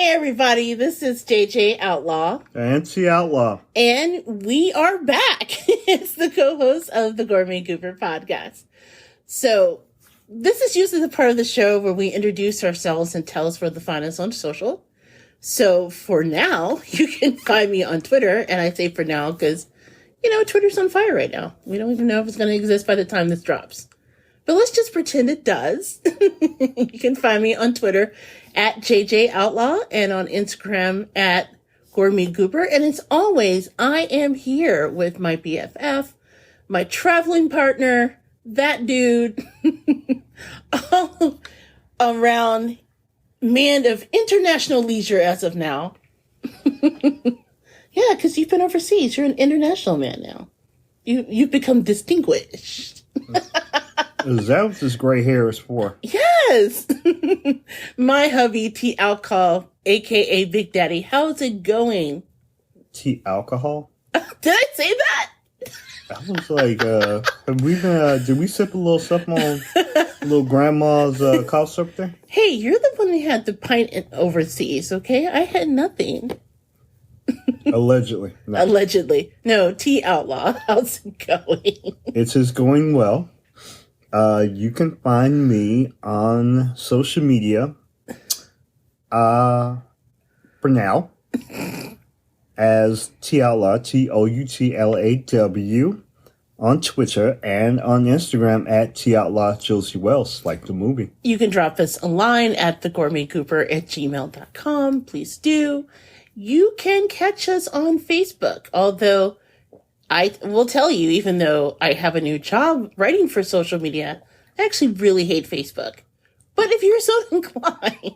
Hey everybody, this is JJ Outlaw. And T Outlaw. And we are back. It's the co-host of the Gourmet Goober podcast. So, this is usually the part of the show where we introduce ourselves and tell us where to find us on social. So, for now, you can find me on Twitter. And I say for now because, Twitter's on fire right now. We don't even know if it's going to exist by the time this drops. But let's just pretend it does. You can find me on Twitter at JJ Outlaw and on Instagram at Gourmet Goober. And as always, I am here with my BFF, my traveling partner, that dude, all around man of international leisure as of now. Yeah, because you've been overseas. You're an international man now. You've become distinguished. Is that what this gray hair is for? Yes. My hubby, T Alcohol, a.k.a. Big Daddy. How's it going? T Alcohol? Did I say that? I was like, have we been, did we sip a little something on little grandma's cough syrup there? Hey, you're the one who had the pint overseas, okay? I had nothing. Allegedly. No. Allegedly. No, T Outlaw. How's it going? It is going well. You can find me on social media, for now, as T Outlaw, TOUTLAW, on Twitter, and on Instagram at T Outlaw Josie Wells, like the movie. You can drop us a line at thegourmetgoober@gmail.com. Please do. You can catch us on Facebook, although I will tell you, even though I have a new job writing for social media, I actually really hate Facebook. But if you're so inclined,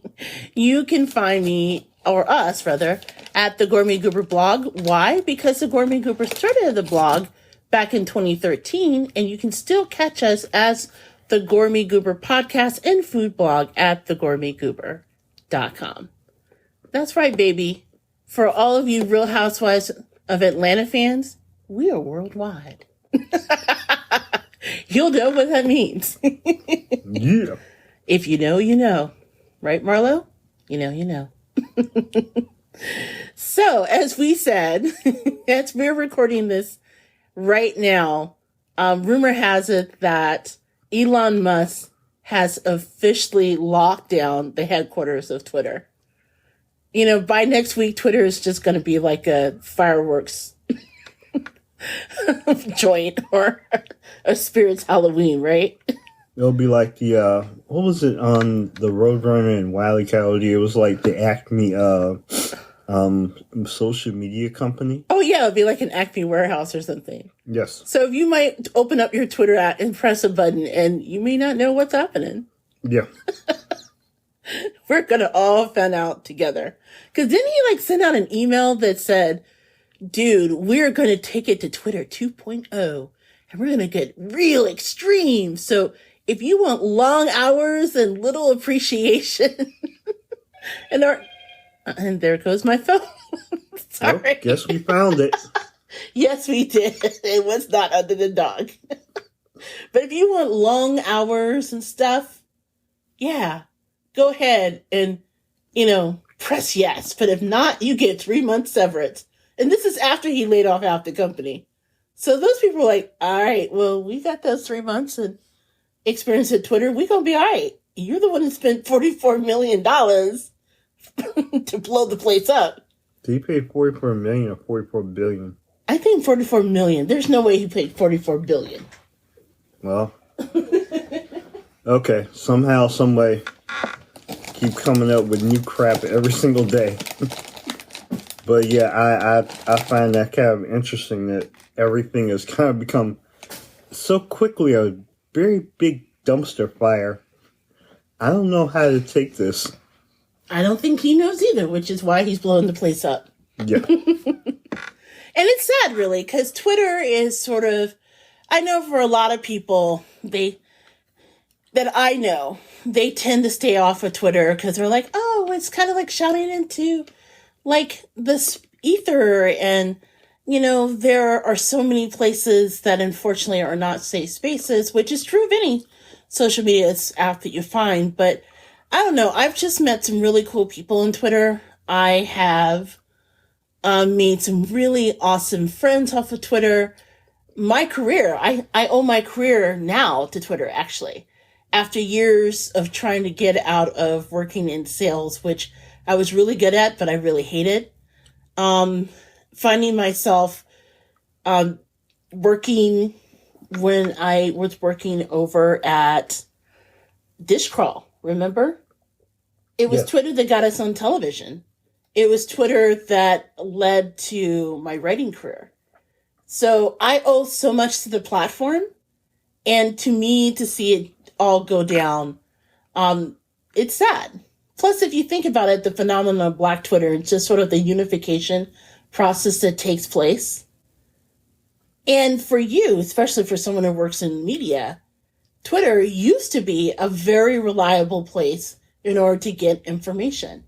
you can find me, or us rather, at the Gourmet Goober blog. Why? Because the Gourmet Goober started the blog back in 2013, and you can still catch us as the Gourmet Goober podcast and food blog at thegourmetgoober.com. That's right, baby. For all of you Real Housewives of Atlanta fans, we are worldwide. You'll know what that means. Yeah. If you know, you know. Right, Marlo? You know. So, as we said, as we're recording this right now, rumor has it that Elon Musk has officially locked down the headquarters of Twitter. By next week, Twitter is just going to be like a fireworks joint or a Spirit's Halloween, right? It'll be like the, what was it on the Roadrunner and Wile E. Coyote? It was like the Acme social media company. Oh, yeah, it'll be like an Acme warehouse or something. Yes. So you might open up your Twitter app and press a button, and you may not know what's happening. Yeah. We're going to all find out together. Because didn't he send out an email that said, dude, we're going to take it to Twitter 2.0 and we're going to get real extreme. So if you want long hours and little appreciation and there goes my phone. Sorry. Well, guess we found it. Yes, we did. It was not under the dog. But if you want long hours and stuff, yeah, go ahead and, press yes. But if not, you get 3 months severance. And this is after he laid off half the company. So those people were like, all right, well, we got those 3 months and experience at Twitter. We're going to be all right. You're the one who spent $44 million to blow the place up. Did he pay $44 million or $44 billion? I think $44 million. There's no way he paid $44 billion. Well, okay. Somehow, some way, keep coming up with new crap every single day. But yeah, I find that kind of interesting that everything has kind of become so quickly a very big dumpster fire. I don't know how to take this. I don't think he knows either, which is why he's blowing the place up. Yeah. And it's sad, really, because Twitter is sort of, I know for a lot of people, they tend to stay off of Twitter because they're like, oh, it's kind of like shouting into this ether. And, there are so many places that unfortunately are not safe spaces, which is true of any social media app that you find. But I don't know. I've just met some really cool people on Twitter. I have made some really awesome friends off of Twitter. My career, I owe my career now to Twitter, actually. After years of trying to get out of working in sales, which I was really good at, but I really hated. Finding myself working when I was working over at Dishcrawl, remember? It was Twitter that got us on television. It was Twitter that led to my writing career. So I owe so much to the platform, and to me, to see it all go down, it's sad. Plus, if you think about it, the phenomenon of Black Twitter and just sort of the unification process that takes place. And for you, especially for someone who works in media, Twitter used to be a very reliable place in order to get information.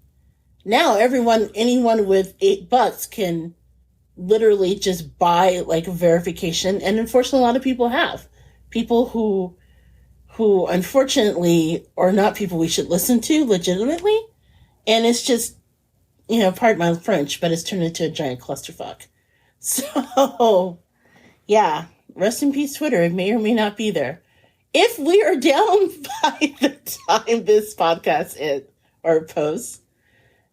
Now, anyone with $8 can literally just buy like verification. And unfortunately, a lot of people have. People who unfortunately are not people we should listen to legitimately. And it's just, pardon my French, but it's turned into a giant clusterfuck. So, yeah, rest in peace, Twitter. It may or may not be there. If we are down by the time this podcast is or posts,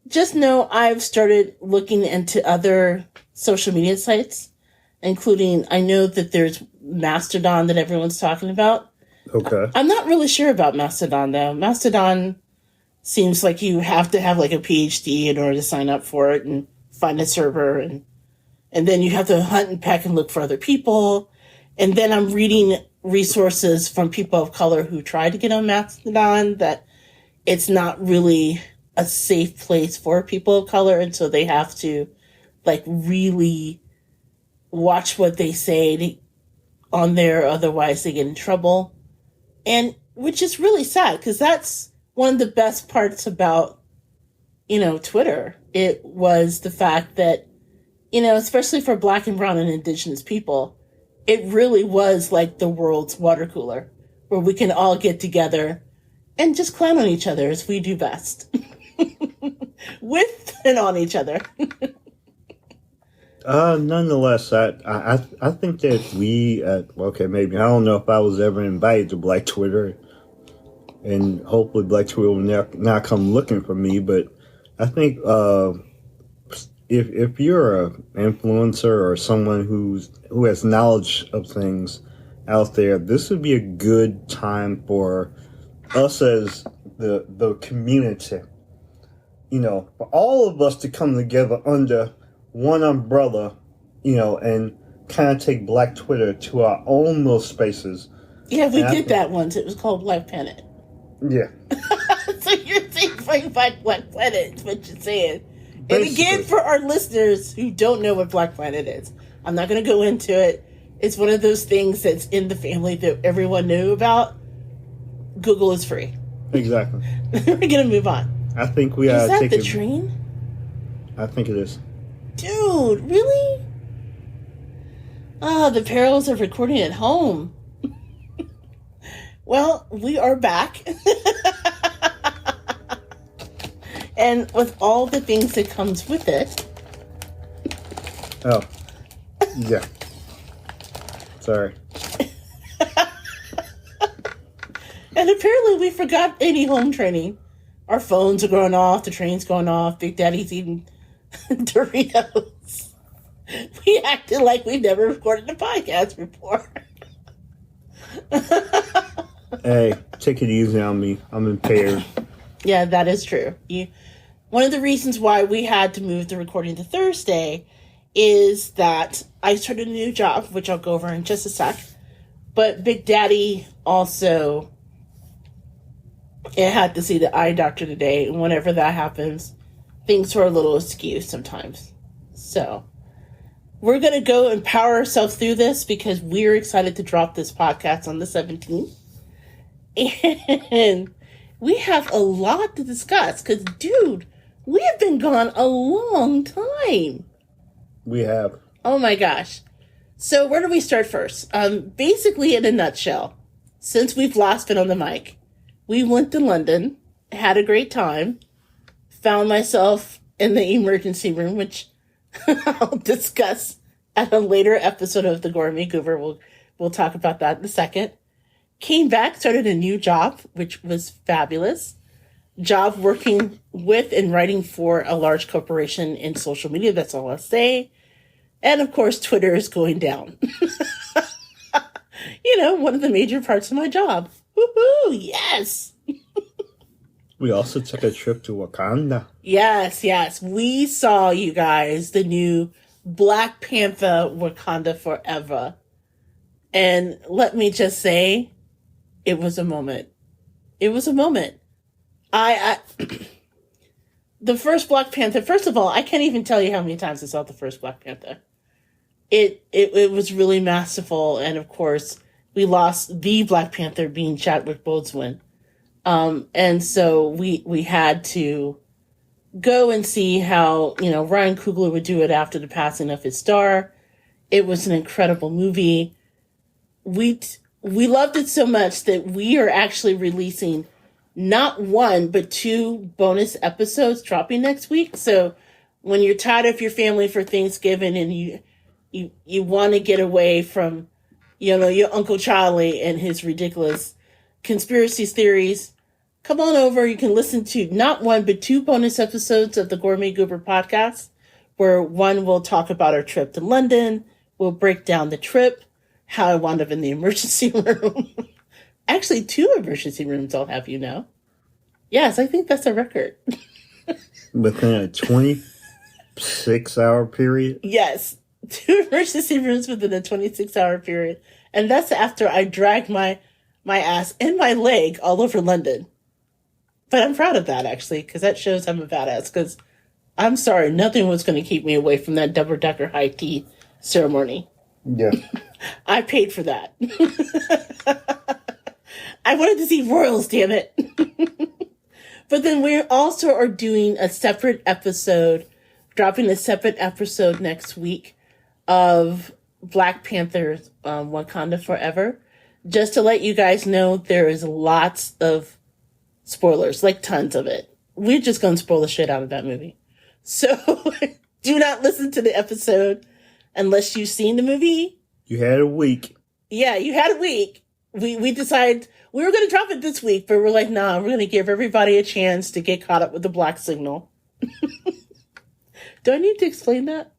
just know I've started looking into other social media sites, including, I know that there's Mastodon that everyone's talking about. Okay. I'm not really sure about Mastodon, though. Mastodon seems like you have to have like a PhD in order to sign up for it and find a server. And then you have to hunt and peck and look for other people. And then I'm reading resources from people of color who try to get on Mastodon that it's not really a safe place for people of color. And so they have to like really watch what they say on there. Otherwise they get in trouble. And which is really sad because that's one of the best parts about, Twitter. It was the fact that, especially for Black and brown and indigenous people, it really was like the world's water cooler where we can all get together and just clown on each other as we do best. With and on each other. Nonetheless, I think that maybe, I don't know if I was ever invited to Black Twitter, and hopefully Black Twitter will not come looking for me, but I think if you're an influencer or someone who has knowledge of things out there, this would be a good time for us as the community, for all of us to come together under one umbrella, and kind of take Black Twitter to our own little spaces. Yeah, we did that once. It was called Black Planet. Yeah. So you're saying bring back Black Planet, is what you're saying. Basically. And again, for our listeners who don't know what Black Planet is, I'm not going to go into it. It's one of those things that's in the family that everyone knew about. Google is free. Exactly. We're going to move on. I think we are. Is that the train? I think it is. Dude, really? The perils of recording at home. Well, we are back. And with all the things that comes with it. Oh. Yeah. Sorry. And apparently we forgot any home training. Our phones are going off, the train's going off, Big Daddy's eating Doritos. We acted like we've never recorded a podcast before. Hey, take it easy on me. I'm impaired. Yeah, that is true. One of the reasons why we had to move the recording to Thursday is that I started a new job, which I'll go over in just a sec. But Big Daddy also had to see the eye doctor today. And whenever that happens, things are a little askew sometimes. So we're going to go and power ourselves through this because we're excited to drop this podcast on the 17th. And we have a lot to discuss because, dude, we have been gone a long time. We have. Oh, my gosh. So where do we start first? Basically, in a nutshell, since we've last been on the mic, we went to London, had a great time, found myself in the emergency room, which I'll discuss at a later episode of the Gourmet Goober. We'll talk about that in a second. Came back, started a new job, which was fabulous. Job working with and writing for a large corporation in social media. That's all I'll say. And of course, Twitter is going down. One of the major parts of my job. Woohoo! Yes! We also took a trip to Wakanda. Yes. We saw, you guys, the new Black Panther Wakanda Forever. And let me just say, it was a moment. It was a moment. I the first Black Panther, first of all, I can't even tell you how many times I saw the first Black Panther. It was really masterful, and of course, we lost the Black Panther being Chadwick Boseman. And so we had to go and see how, Ryan Coogler would do it after the passing of his star. It was an incredible movie. We loved it so much that we are actually releasing not one, but 2 bonus episodes dropping next week. So when you're tired of your family for Thanksgiving and you want to get away from, your Uncle Charlie and his ridiculous conspiracy theories, come on over. You can listen to not one, but 2 bonus episodes of the Gourmet Goober podcast, where one will talk about our trip to London. We'll break down the trip, how I wound up in the emergency room. Actually, 2 emergency rooms, I'll have you know. Yes, I think that's a record. Within a 26-hour period? Yes. 2 emergency rooms within a 26-hour period. And that's after I dragged my ass and my leg all over London. But I'm proud of that, actually, because that shows I'm a badass. Because I'm sorry, nothing was going to keep me away from that double-decker high tea ceremony. Yeah. I paid for that. I wanted to see royals, damn it. But then we also are doing a separate episode, dropping a separate episode next week of Black Panther Wakanda Forever. Just to let you guys know, there is lots of spoilers, like tons of it. We're just going to spoil the shit out of that movie. So do not listen to the episode unless you've seen the movie. You had a week. Yeah, you had a week. We decided we were going to drop it this week, but we're like, nah, we're going to give everybody a chance to get caught up with the black signal. Do I need to explain that?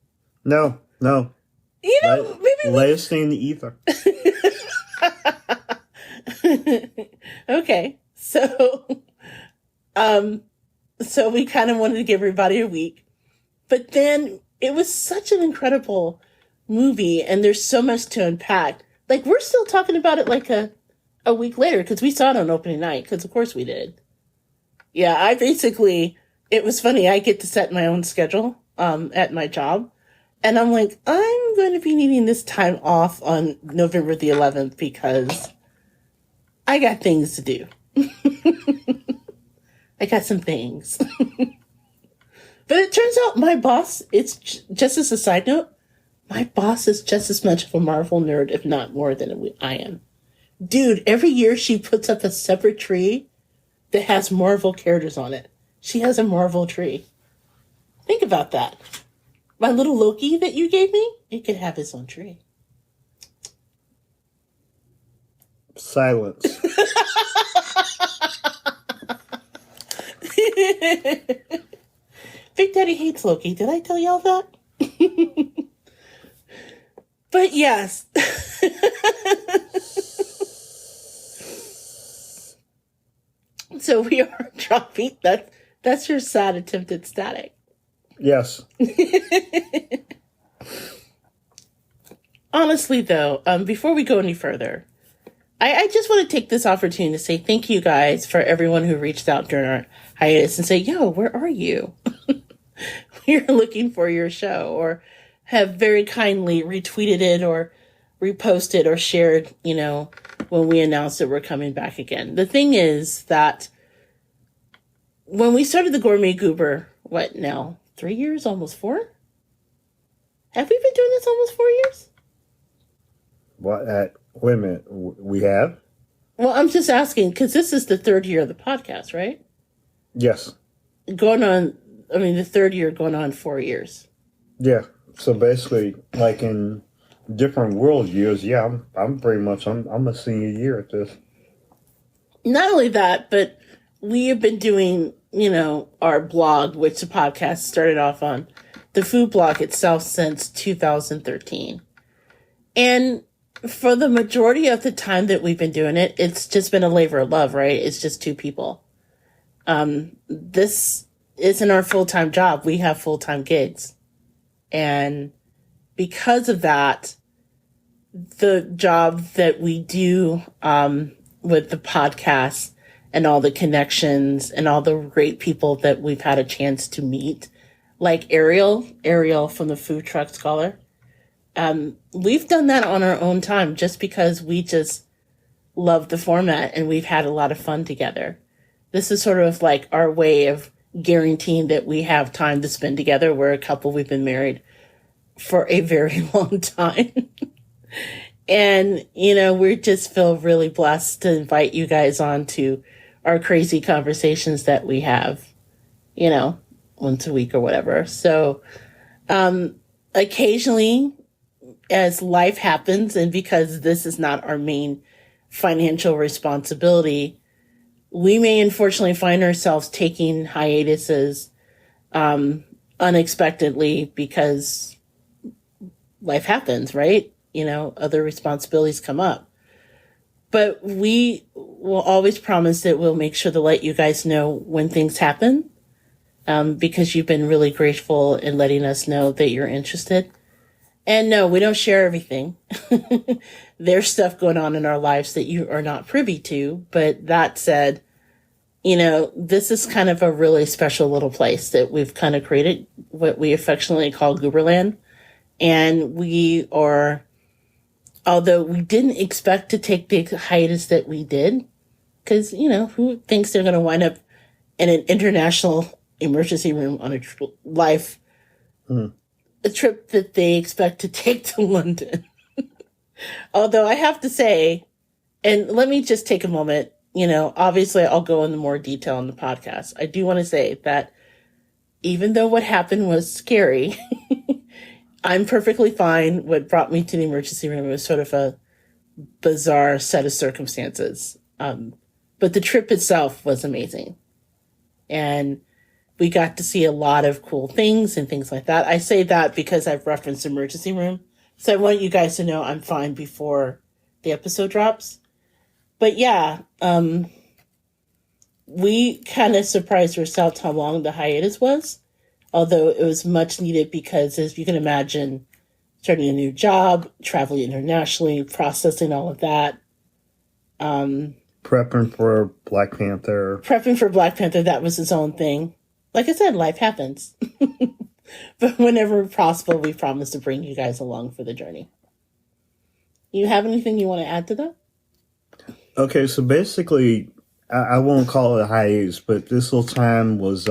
No. Maybe let us stay in the ether. Okay. So we kind of wanted to give everybody a week. But then it was such an incredible movie, and there's so much to unpack. Like, we're still talking about it like a week later, because we saw it on opening night, because of course we did. Yeah, it was funny, I get to set my own schedule at my job, and I'm like, I'm going to be needing this time off on November the 11th, because I got things to do. I got some things. But it turns out my boss, it's just as a side note, my boss is just as much of a Marvel nerd, if not more than I am. Dude, every year she puts up a separate tree that has Marvel characters on it. She has a Marvel tree. Think about that. My little Loki that you gave me, it could have his own tree. Silence. Big Daddy hates Loki. Did I tell y'all that? But yes. So we are dropping that's your sad attempt at static. Yes. Honestly though, before we go any further, I just want to take this opportunity to say thank you guys for everyone who reached out during our hiatus and say, yo, where are you? We're looking for your show, or have very kindly retweeted it or reposted or shared, when we announced that we're coming back again. The thing is that when we started the Gourmet Goober, what now? 3 years? Almost 4? Have we been doing this almost 4 years? What? Wait a minute. We have? Well, I'm just asking, because this is the 3rd year of the podcast, right? Yes. Going on the third year going on 4 years. Yeah. So basically, like in different world years, yeah, I'm pretty much I'm a senior year at this. Not only that, but we have been doing, our blog, which the podcast started off on, the food blog itself since 2013. And for the majority of the time that we've been doing it, it's just been a labor of love, right? It's just two people. This isn't our full-time job. We have full-time gigs. And because of that, the job that we do with the podcast and all the connections and all the great people that we've had a chance to meet, like Ariel from the Food Truck Scholar, we've done that on our own time just because we just love the format and we've had a lot of fun together. This is sort of like our way of guaranteeing that we have time to spend together. We're a couple, we've been married for a very long time. And, we just feel really blessed to invite you guys on to our crazy conversations that we have, once a week or whatever. So, occasionally, as life happens, and because this is not our main financial responsibility, we may unfortunately find ourselves taking hiatuses, unexpectedly because life happens, right? Other responsibilities come up. But we will always promise that we'll make sure to let you guys know when things happen, because you've been really grateful in letting us know that you're interested. And no, we don't share everything. There's stuff going on in our lives that you are not privy to. But that said, this is kind of a really special little place that we've kind of created, what we affectionately call Gooberland. And we are, although we didn't expect to take the hiatus that we did, because, who thinks they're going to wind up in an international emergency room on a trip that they expect to take to London. Although I have to say, and let me just take a moment, obviously I'll go into more detail on the podcast. I do want to say that even though what happened was scary, I'm perfectly fine. What brought me to the emergency room was sort of a bizarre set of circumstances. But the trip itself was amazing. And we got to see a lot of cool things and things like that. I say that because I've referenced emergency room. So I want you guys to know I'm fine before the episode drops. But yeah, we kind of surprised ourselves how long the hiatus was. Although it was much needed because, as you can imagine, starting a new job, traveling internationally, processing all of that. Prepping for Black Panther. That was his own thing. Like I said, life happens. But whenever possible, we promise to bring you guys along for the journey. You have anything you want to add to that? Okay, so basically, I won't call it a hiatus, but this little time was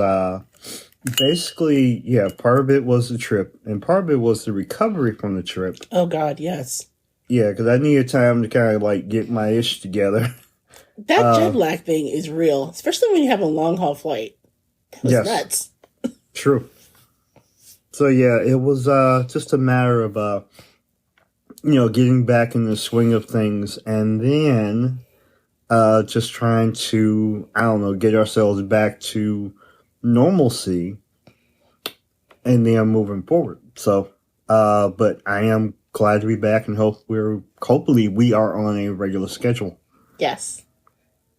basically, yeah, part of it was the trip, and part of it was the recovery from the trip. Oh, God, yes. Yeah, because I needed time to kind of, get my ish together. That jet lag thing is real, especially when you have a long-haul flight. That was nuts. True. So, yeah, it was just a matter of, getting back in the swing of things, and then just trying to, get ourselves back to normalcy, and then moving forward. So, but I am glad to be back, and hopefully we are on a regular schedule. Yes.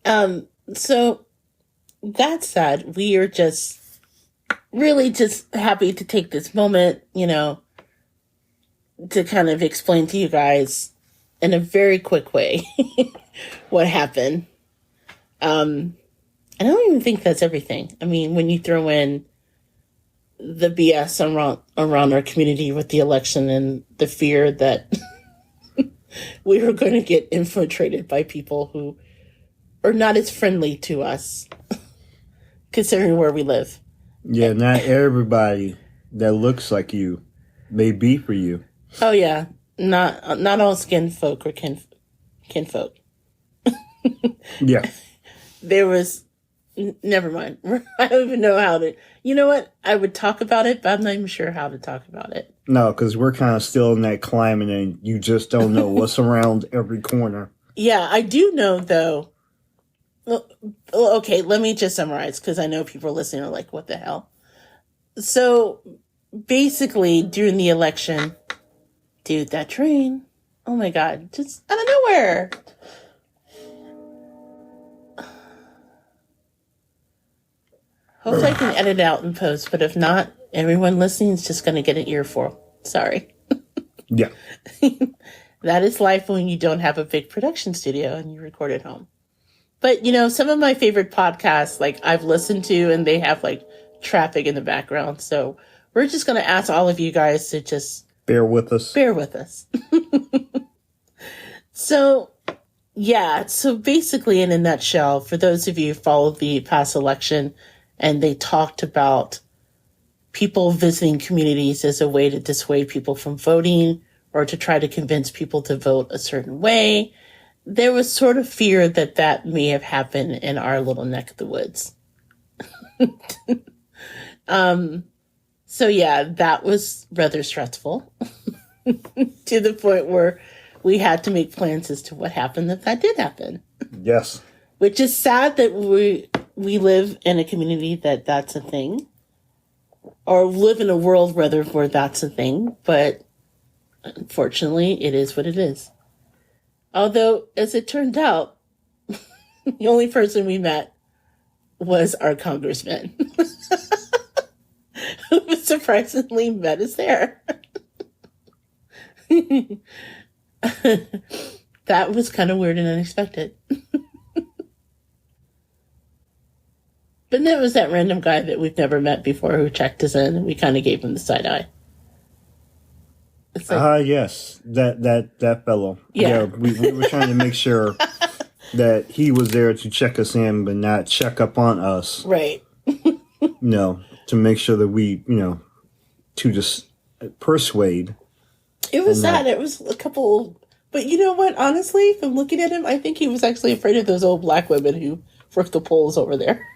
So that said, we are just really just happy to take this moment, to kind of explain to you guys in a very quick way what happened. I don't even think that's everything. I mean, when you throw in the BS around our community with the election and the fear that we were going to get infiltrated by people who are not as friendly to us, considering where we live. Yeah, not everybody that looks like you may be for you. Oh, yeah. Not all skin folk or kinfolk. Yeah. There was Never mind. I don't even know how to. You know what? I would talk about it, but I'm not even sure how to talk about it. No, because we're kind of still in that climate, and you just don't know what's around every corner. Yeah, I do know, though. Well, okay, let me just summarize, because I know people listening are like, what the hell? So, basically, during the election, dude, that train, oh my God, just out of nowhere. Hopefully I can edit it out in post, but if not, everyone listening is just going to get an earful. Sorry. Yeah. That is life when you don't have a big production studio and you record at home. But, you know, some of my favorite podcasts, like, I've listened to, and they have, like, traffic in the background. So we're just going to ask all of you guys to just... Bear with us. Bear with us. So, yeah. So basically, in a nutshell, for those of you who followed the past election, and they talked about people visiting communities as a way to dissuade people from voting or to try to convince people to vote a certain way. There was sort of fear that that may have happened in our little neck of the woods. So yeah, that was rather stressful to the point where we had to make plans as to what happened if that did happen. Yes. Which is sad that we live in a community that's a thing, or live in a world rather where that's a thing. But unfortunately, it is what it is. Although, as it turned out, the only person we met was our congressman, who surprisingly met us there. That was kind of weird and unexpected. But then it was that random guy that we've never met before who checked us in, and we kind of gave him the side eye. Yes, that fellow. Yeah. We were trying to make sure that he was there to check us in, but not check up on us. Right. To make sure that we, to just persuade. It was sad. It was a couple, but you know what? Honestly, from looking at him, I think he was actually afraid of those old black women who work the polls over there.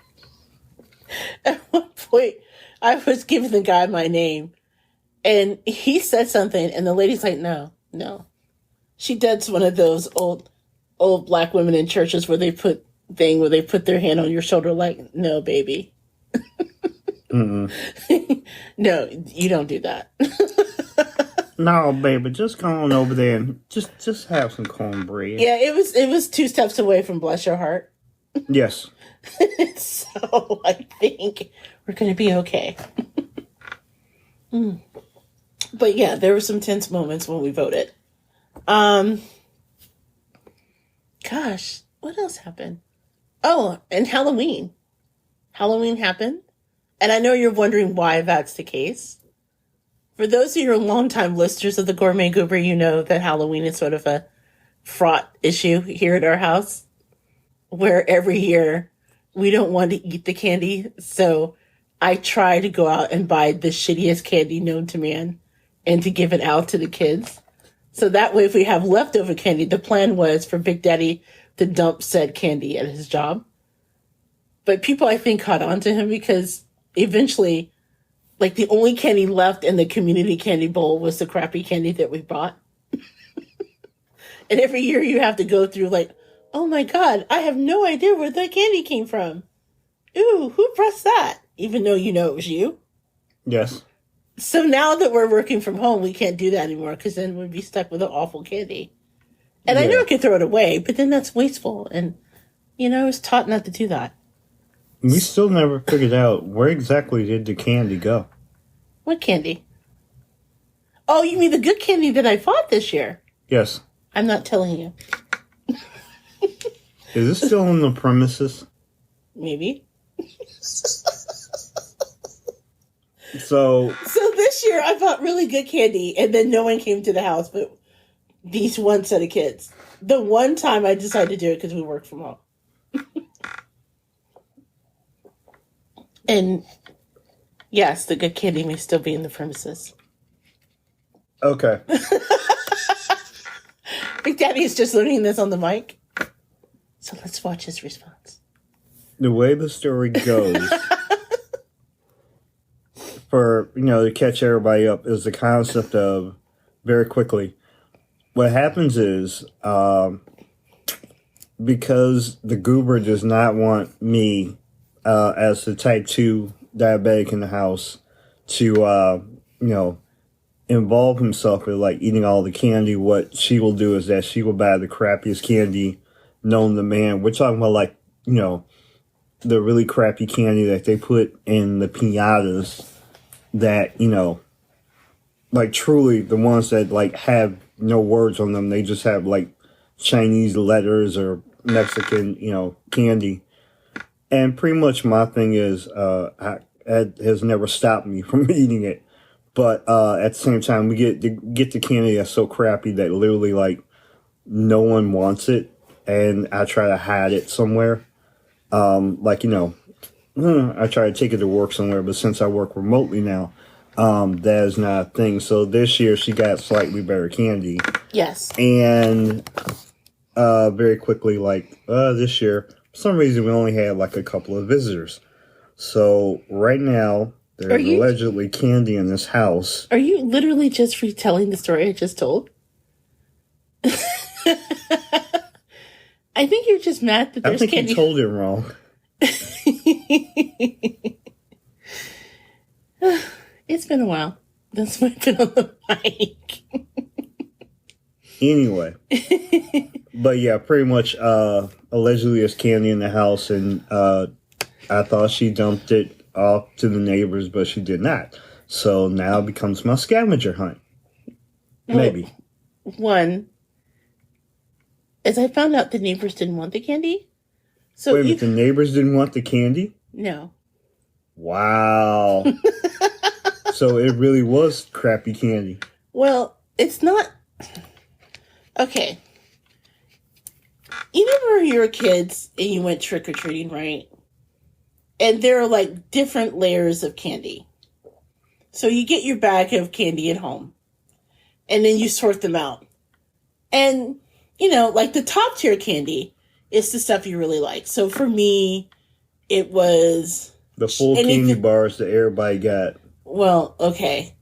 At one point, I was giving the guy my name, and he said something, and the lady's like, no. She does one of those old black women in churches where they put their hand on your shoulder like, no, baby. No, you don't do that. No, baby, just go on over there and just have some cornbread. Yeah, it was 2 steps away from bless your heart. Yes. So I think we're going to be okay. But yeah, there were some tense moments when we voted. Gosh, what else happened? Oh, and Halloween. Halloween happened. And I know you're wondering why that's the case. For those of you who are longtime listeners of the Gourmet Goober, you know that Halloween is sort of a fraught issue here at our house, where every year we don't want to eat the candy. So I try to go out and buy the shittiest candy known to man and to give it out to the kids. So that way, if we have leftover candy, the plan was for Big Daddy to dump said candy at his job. But people, I think, caught on to him because eventually, like, the only candy left in the community candy bowl was the crappy candy that we bought. And every year you have to go through like, oh my God, I have no idea where that candy came from. Ooh, who pressed that? Even though you know it was you. Yes. So now that we're working from home, we can't do that anymore because then we'd be stuck with an awful candy. And I know I could throw it away, but then that's wasteful. And, I was taught not to do that. We still never figured out where exactly did the candy go. What candy? Oh, you mean the good candy that I bought this year? Yes. I'm not telling you. Is this still on the premises? Maybe. So this year I bought really good candy, and then no one came to the house but these one set of kids. The one time I decided to do it because we work from home. And yes, the good candy may still be in the premises. Okay. Big Daddy is just learning this on the mic. So let's watch his response. The way the story goes, for, to catch everybody up, is the concept of, very quickly, what happens is, because the goober does not want me, as the type 2 diabetic in the house, to, involve himself with, like, eating all the candy, what she will do is that she will buy the crappiest candy known to man. We're talking about, like, the really crappy candy that they put in the piñatas that, like, truly the ones that, like, have no words on them. They just have, like, Chinese letters or Mexican, candy. And pretty much my thing is, it has never stopped me from eating it. But at the same time, we get the candy that's so crappy that literally, like, no one wants it. And I try to hide it somewhere. I try to take it to work somewhere. But since I work remotely now, that is not a thing. So this year, she got slightly better candy. Yes. And very quickly, this year, for some reason, we only had, like, a couple of visitors. So right now, there's allegedly candy in this house. Are you literally just retelling the story I just told? I think you're just mad that there's candy. I think you told it wrong. It's been a while. That's why I've been on the mic. Anyway. But yeah, pretty much allegedly there's candy in the house, and I thought she dumped it off to the neighbors, but she did not. So now it becomes my scavenger hunt. Maybe. One, as I found out the neighbors didn't want the candy. So wait a minute, the neighbors didn't want the candy? No. Wow. So it really was crappy candy. Well, it's not. Okay. You remember you were kids and you went trick-or-treating, right? And there are, like, different layers of candy. So you get your bag of candy at home. And then you sort them out. And, like, the top tier candy is the stuff you really like. So for me, it was... the full candy bars that everybody got. Well, okay.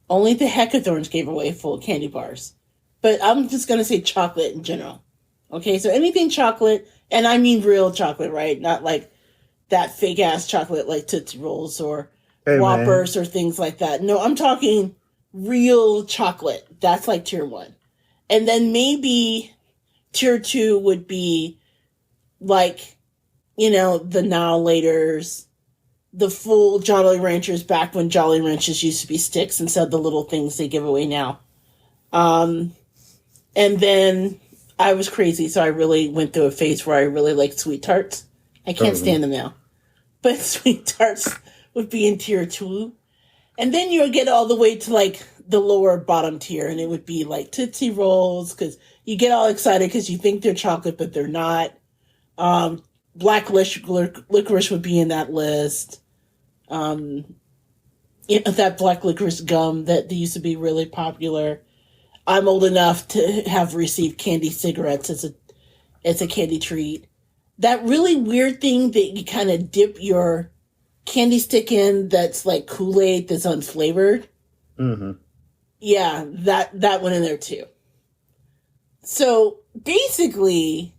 Only the Heckathorns gave away full candy bars. But I'm just going to say chocolate in general. Okay, so anything chocolate, and I mean real chocolate, right? Not like that fake-ass chocolate like Tootsie Rolls or Whoppers or things like that. No, I'm talking real chocolate. That's like tier 1. And then maybe tier 2 would be like, the Now Laters, the full Jolly Ranchers back when Jolly Ranchers used to be sticks instead of the little things they give away now. And then I was crazy, so I really went through a phase where I really liked Sweet Tarts. I can't stand them now. But Sweet Tarts would be in tier 2. And then you would get all the way to, like, the lower bottom tier, and it would be, like, Tootsie Rolls, because you get all excited because you think they're chocolate, but they're not. Black licorice would be in that list. That black licorice gum that used to be really popular. I'm old enough to have received candy cigarettes as a candy treat. That really weird thing that you kind of dip your candy stick in that's like Kool-Aid that's unflavored. Mm-hmm. Yeah, that went in there too. So basically,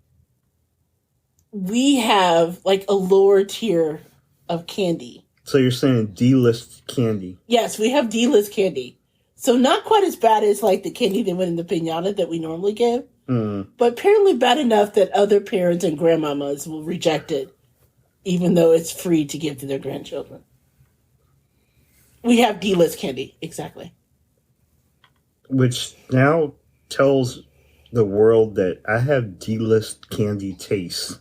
we have like a lower tier of candy. So you're saying D-list candy? Yes, we have D-list candy. So not quite as bad as like the candy that went in the piñata that we normally give. Mm. But apparently bad enough that other parents and grandmamas will reject it, even though it's free to give to their grandchildren. We have D-list candy, exactly. Which now tells the world that I have D-list candy taste.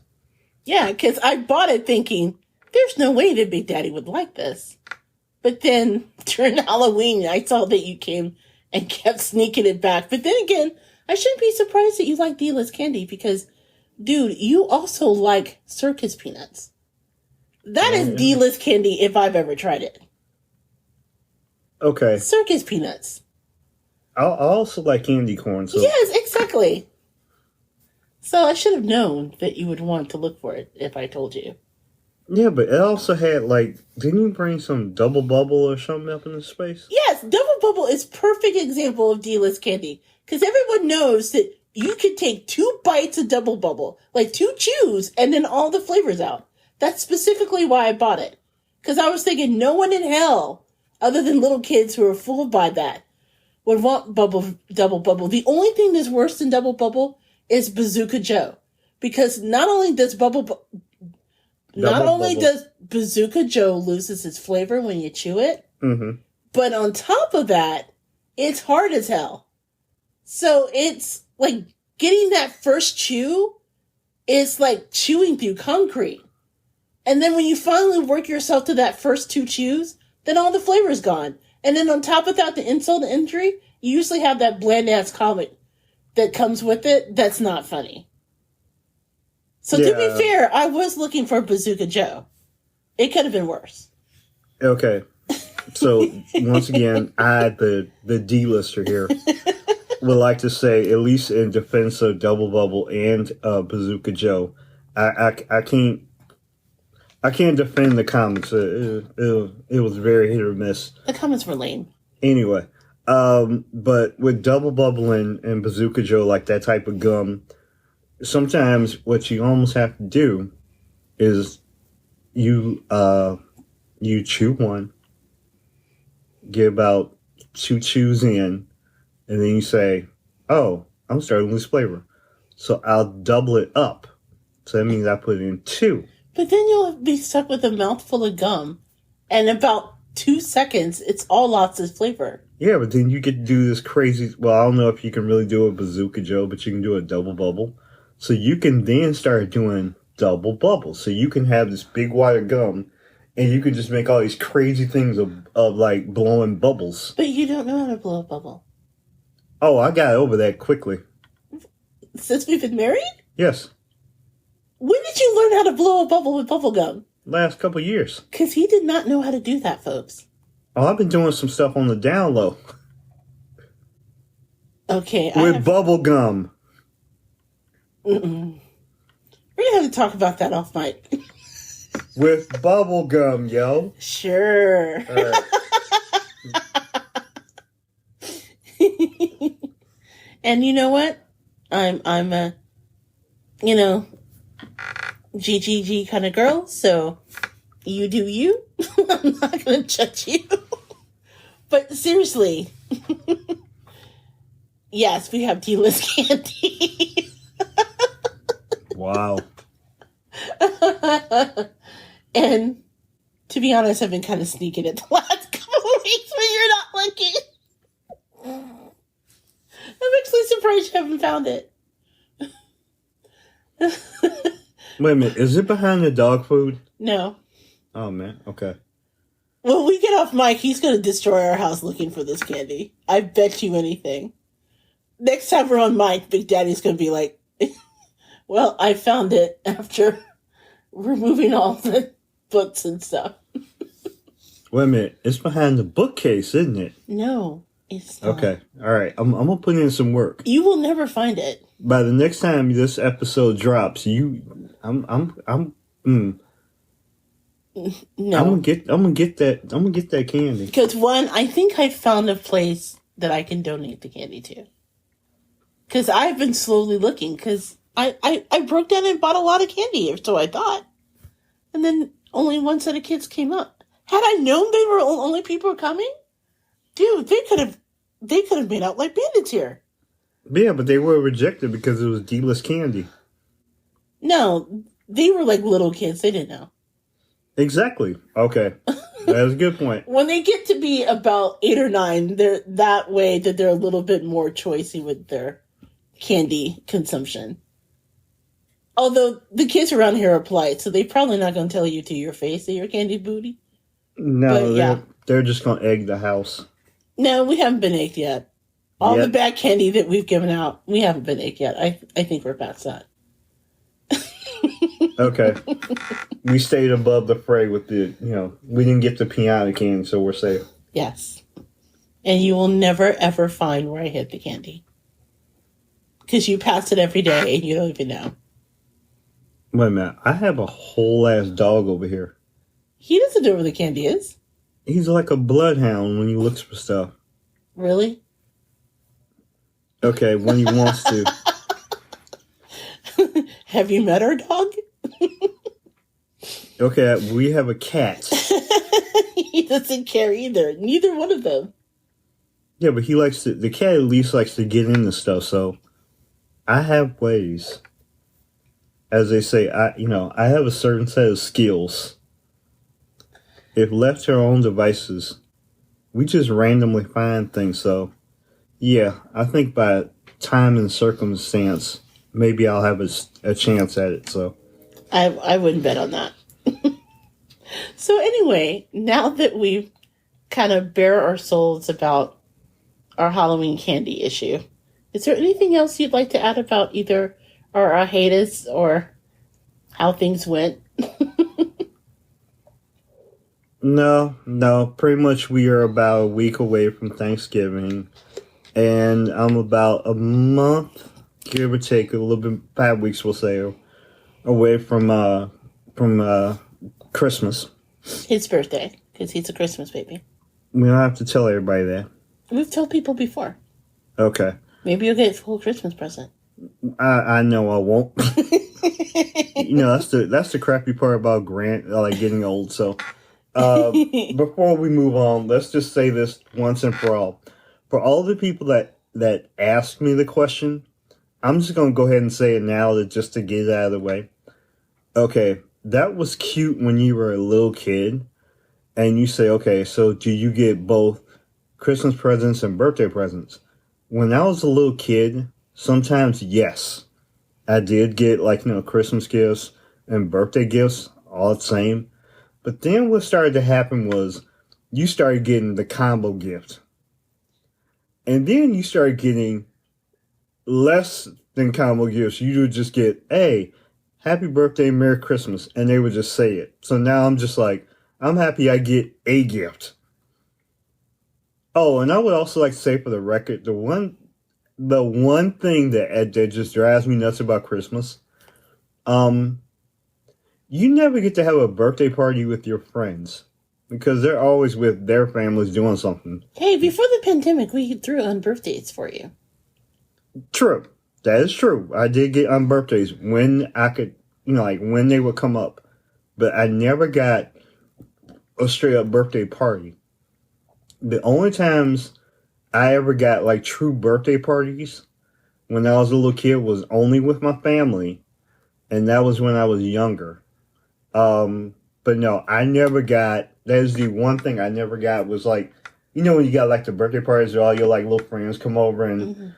Yeah, because I bought it thinking, there's no way that Big Daddy would like this. But then during Halloween, I saw that you came and kept sneaking it back. But then again, I shouldn't be surprised that you like D-list candy because, dude, you also like circus peanuts. That is D-list candy if I've ever tried it. Okay. Circus peanuts. I also like candy corn. So. Yes, exactly. So I should have known that you would want to look for it if I told you. Yeah, but it also had, like, didn't you bring some double bubble or something up into space? Yes, Double Bubble is perfect example of D-list candy. Because everyone knows that you can take 2 bites of Double Bubble, like 2 chews, and then all the flavors out. That's specifically why I bought it. Because I was thinking no one in hell, other than little kids who are fooled by that, would want Double Bubble. The only thing that's worse than Double Bubble is Bazooka Joe. Because not only does Bazooka Joe loses its flavor when you chew it, but on top of that, it's hard as hell. So it's like getting that first chew is like chewing through concrete. And then when you finally work yourself to that first 2 chews, then all the flavor's gone. And then on top of that, the insult to injury, you usually have that bland-ass comic that comes with it that's not funny. So to be fair, I was looking for Bazooka Joe. It could have been worse. Okay. So, once again, I, the D-lister here, would like to say, at least in defense of Double Bubble and Bazooka Joe, I can't defend the comics. It was very hit or miss. The comments were lame. Anyway, but with Double Bubble and Bazooka Joe, like that type of gum, sometimes what you almost have to do is you chew one, get about 2 chews in, and then you say, oh, I'm starting to lose flavor. So I'll double it up. So that means I put in 2. But then you'll be stuck with a mouthful of gum, and in about 2 seconds, it's all lost its flavor. Yeah, but then you get to do this crazy... Well, I don't know if you can really do a Bazooka Joe, but you can do a Double Bubble. So you can then start doing Double Bubble. So you can have this big wad of gum, and you can just make all these crazy things of like, blowing bubbles. But you don't know how to blow a bubble. Oh, I got over that quickly. Since we've been married? Yes. When did you learn how to blow a bubble with bubble gum? Last couple of years. Because he did not know how to do that, folks. Oh, I've been doing some stuff on the down low. Okay. With bubble gum. We're going to have to talk about that off mic. With bubble gum, yo. Sure. All right. And you know what? I'm a, GGG kind of girl, so you do you. I'm not going to judge you. But seriously, yes, we have D-list candy. Wow. And to be honest, I've been kind of sneaking it the last couple of weeks when you're not looking. I'm actually surprised you haven't found it. Wait a minute, is it behind the dog food? No. Oh, man, okay. When we get off mic, he's going to destroy our house looking for this candy. I bet you anything. Next time we're on mic, Big Daddy's going to be like, well, I found it after removing all the books and stuff. Wait a minute, it's behind the bookcase, isn't it? No, it's not. Okay, all right, I'm going to put in some work. You will never find it. By the next time this episode drops, No. I'm gonna get that candy. Because one, I think I found a place that I can donate the candy to. Because I've been slowly looking. Because I broke down and bought a lot of candy, or so I thought. And then only one set of kids came up. Had I known they were only people coming, dude, they could have made out like bandits here. Yeah, but they were rejected because it was D-list candy. No, they were like little kids. They didn't know. Exactly. Okay. That's a good point. When they get to be about 8 or 9, they're that way that they're a little bit more choicey with their candy consumption. Although the kids around here are polite, so they're probably not going to tell you to your face that you're candy booty. No, yeah. They're just going to egg the house. No, we haven't been egged yet. All the bad candy that we've given out, we haven't been egged yet. I think we're past that. Okay. We stayed above the fray with the, we didn't get the piano candy, so we're safe. Yes. And you will never, ever find where I hid the candy. Because you pass it every day and you don't even know. Wait a minute. I have a whole ass dog over here. He doesn't know where the candy is. He's like a bloodhound when he looks for stuff. Really? Okay, when he wants to. Have you met our dog? Okay, we have a cat. He doesn't care either. Neither one of them. Yeah, but the cat at least likes to get into stuff, so I have ways. As they say, I have a certain set of skills. If left to our own devices, we just randomly find things, so yeah, I think by time and circumstance, maybe I'll have a chance at it, so. I wouldn't bet on that. So anyway, now that we've kind of bare our souls about our Halloween candy issue, is there anything else you'd like to add about either our hiatus or how things went? No, pretty much we are about a week away from Thanksgiving, and I'm about a month, give or take, a little bit, 5 weeks we'll say, away from Christmas. His birthday, because he's a Christmas baby. We don't have to tell everybody that. We've told people before. Okay. Maybe you'll get a full Christmas present. I know I won't. That's the crappy part about getting old. So, before we move on, let's just say this once and for all. For all the people that asked me the question, I'm just gonna go ahead and say it now just to get it out of the way. Okay, that was cute when you were a little kid, and you say, okay, so do you get both Christmas presents and birthday presents? When I was a little kid, sometimes yes, I did get Christmas gifts and birthday gifts all the same. But then what started to happen was you started getting the combo gift. And then you started getting less than combo gifts. You would just get, hey, happy birthday, Merry Christmas. And they would just say it. So now I'm just like, I'm happy I get a gift. Oh, and I would also like to say for the record, the one thing that just drives me nuts about Christmas, you never get to have a birthday party with your friends because they're always with their families doing something. Hey, before the pandemic, we threw on birthdays for you. True. That is true. I did get on birthdays when I could, when they would come up. But I never got a straight up birthday party. The only times I ever got true birthday parties when I was a little kid was only with my family. And that was when I was younger. But no, I never got, that is the one thing I never got was when you got the birthday parties where all your little friends come over and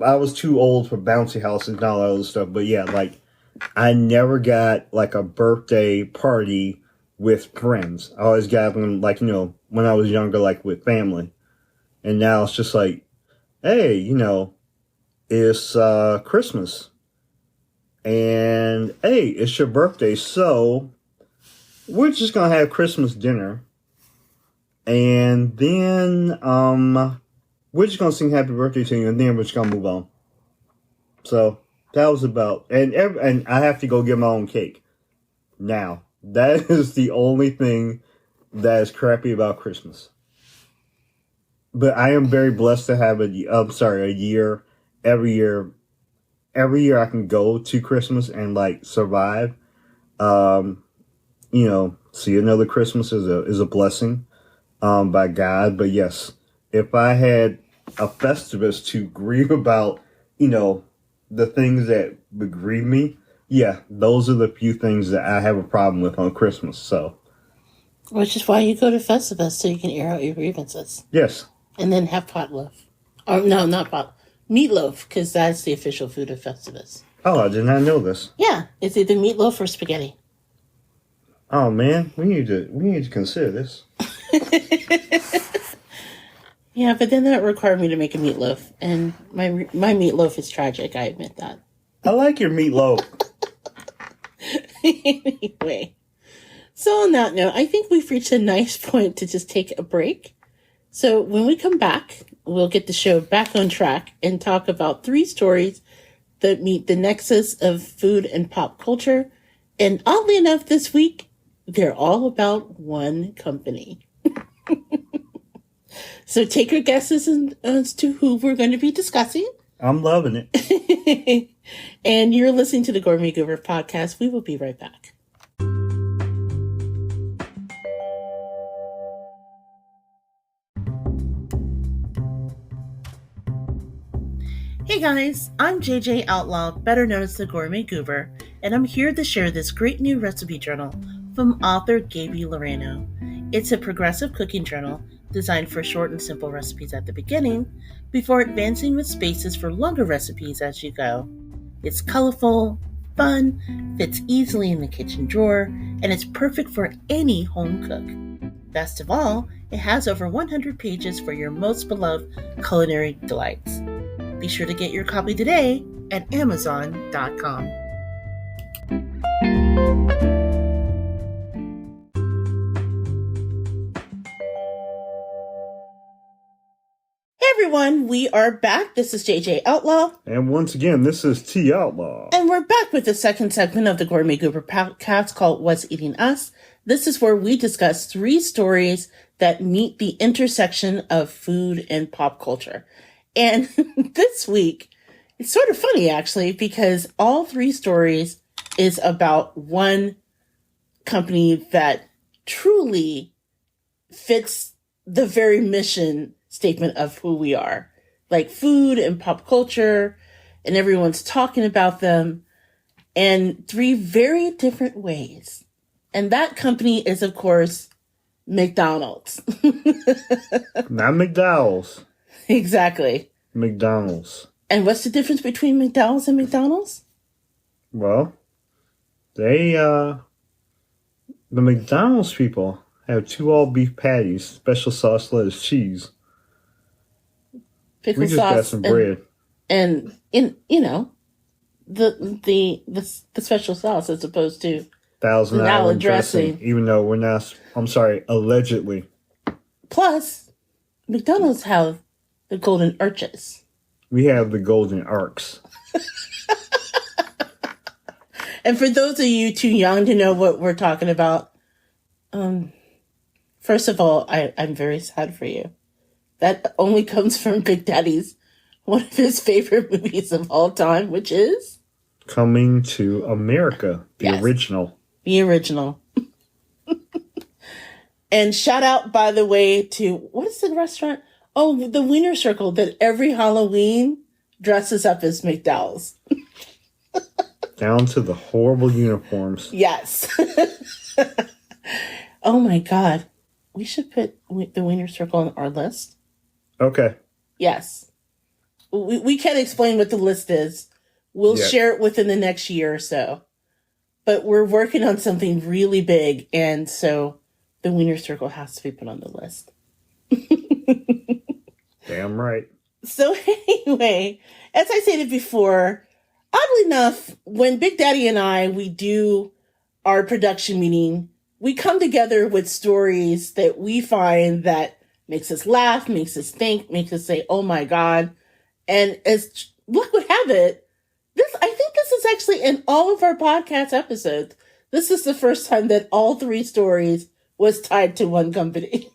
I was too old for bouncy houses and all that other stuff. But yeah, I never got a birthday party with friends. I always got them when I was younger, with family. And now it's just hey, it's Christmas. And hey, it's your birthday, so we're just gonna have Christmas dinner. And then we're just gonna sing happy birthday to you, and then we're just gonna move on. So that was about and I have to go get my own cake. Now, that is the only thing that is crappy about Christmas. But I am very blessed to have a year. Every year I can go to Christmas and survive. See another Christmas is a blessing by God. But yes, if I had a Festivus to grieve about, the things that would grieve me, yeah, those are the few things that I have a problem with on Christmas. So, which is why you go to Festivus, so you can air out your grievances. Yes. And then have potluck. Oh, no, not potluck. Meatloaf, because that's the official food of Festivus. Oh, I did not know this. Yeah, it's either meatloaf or spaghetti. Oh man, we need to consider this. Yeah, but then that required me to make a meatloaf, and my meatloaf is tragic. I admit that. I like your meatloaf. Anyway, so on that note, I think we've reached a nice point to just take a break. So when we come back, we'll get the show back on track and talk about 3 stories that meet the nexus of food and pop culture. And oddly enough, this week, they're all about one company. So take your guesses as to who we're going to be discussing. I'm loving it. And you're listening to the Gourmet Goober podcast. We will be right back. Hey guys, I'm JJ Outlaw, better known as the Gourmet Goober, and I'm here to share this great new recipe journal from author Gaby Loreno. It's a progressive cooking journal designed for short and simple recipes at the beginning, before advancing with spaces for longer recipes as you go. It's colorful, fun, fits easily in the kitchen drawer, and it's perfect for any home cook. Best of all, it has over 100 pages for your most beloved culinary delights. Be sure to get your copy today at Amazon.com. Hey everyone, we are back. This is JJ Outlaw. And once again, this is T Outlaw. And we're back with the second segment of the Gourmet Goober podcast called What's Eating Us. This is where we discuss 3 stories that meet the intersection of food and pop culture. And this week, it's sort of funny actually, because all 3 stories is about one company that truly fits the very mission statement of who we are. Like food and pop culture, and everyone's talking about them in 3 very different ways. And that company is, of course, McDonald's. Not McDowell's. Exactly. McDonald's. And what's the difference between McDonald's and McDonald's? Well, the McDonald's people have 2 all beef patties, special sauce, lettuce, cheese. Pickle we just sauce got some bread. And in the special sauce as opposed to Thousand Island dressing. Even though we're not, I'm sorry, allegedly. Plus, McDonald's have the golden arches. We have the golden arcs. And for those of you too young to know what we're talking about, first of all, I'm very sad for you. That only comes from Big Daddy's, one of his favorite movies of all time, which is? Coming to America, the original. The original. And shout out, by the way, to, what is the restaurant? Oh, the Wiener Circle that every Halloween dresses up as McDowell's. Down to the horrible uniforms. Yes. Oh my God. We should put the Wiener Circle on our list. Okay. Yes. We can't explain what the list is. We'll share it within the next year or so. But we're working on something really big, and so the Wiener Circle has to be put on the list. Damn right. So anyway, as I stated before, oddly enough, when Big Daddy and we do our production meeting, we come together with stories that we find that makes us laugh, makes us think, makes us say, oh my God. And as luck would have it, I think this is actually in all of our podcast episodes. This is the first time that all 3 stories was tied to one company.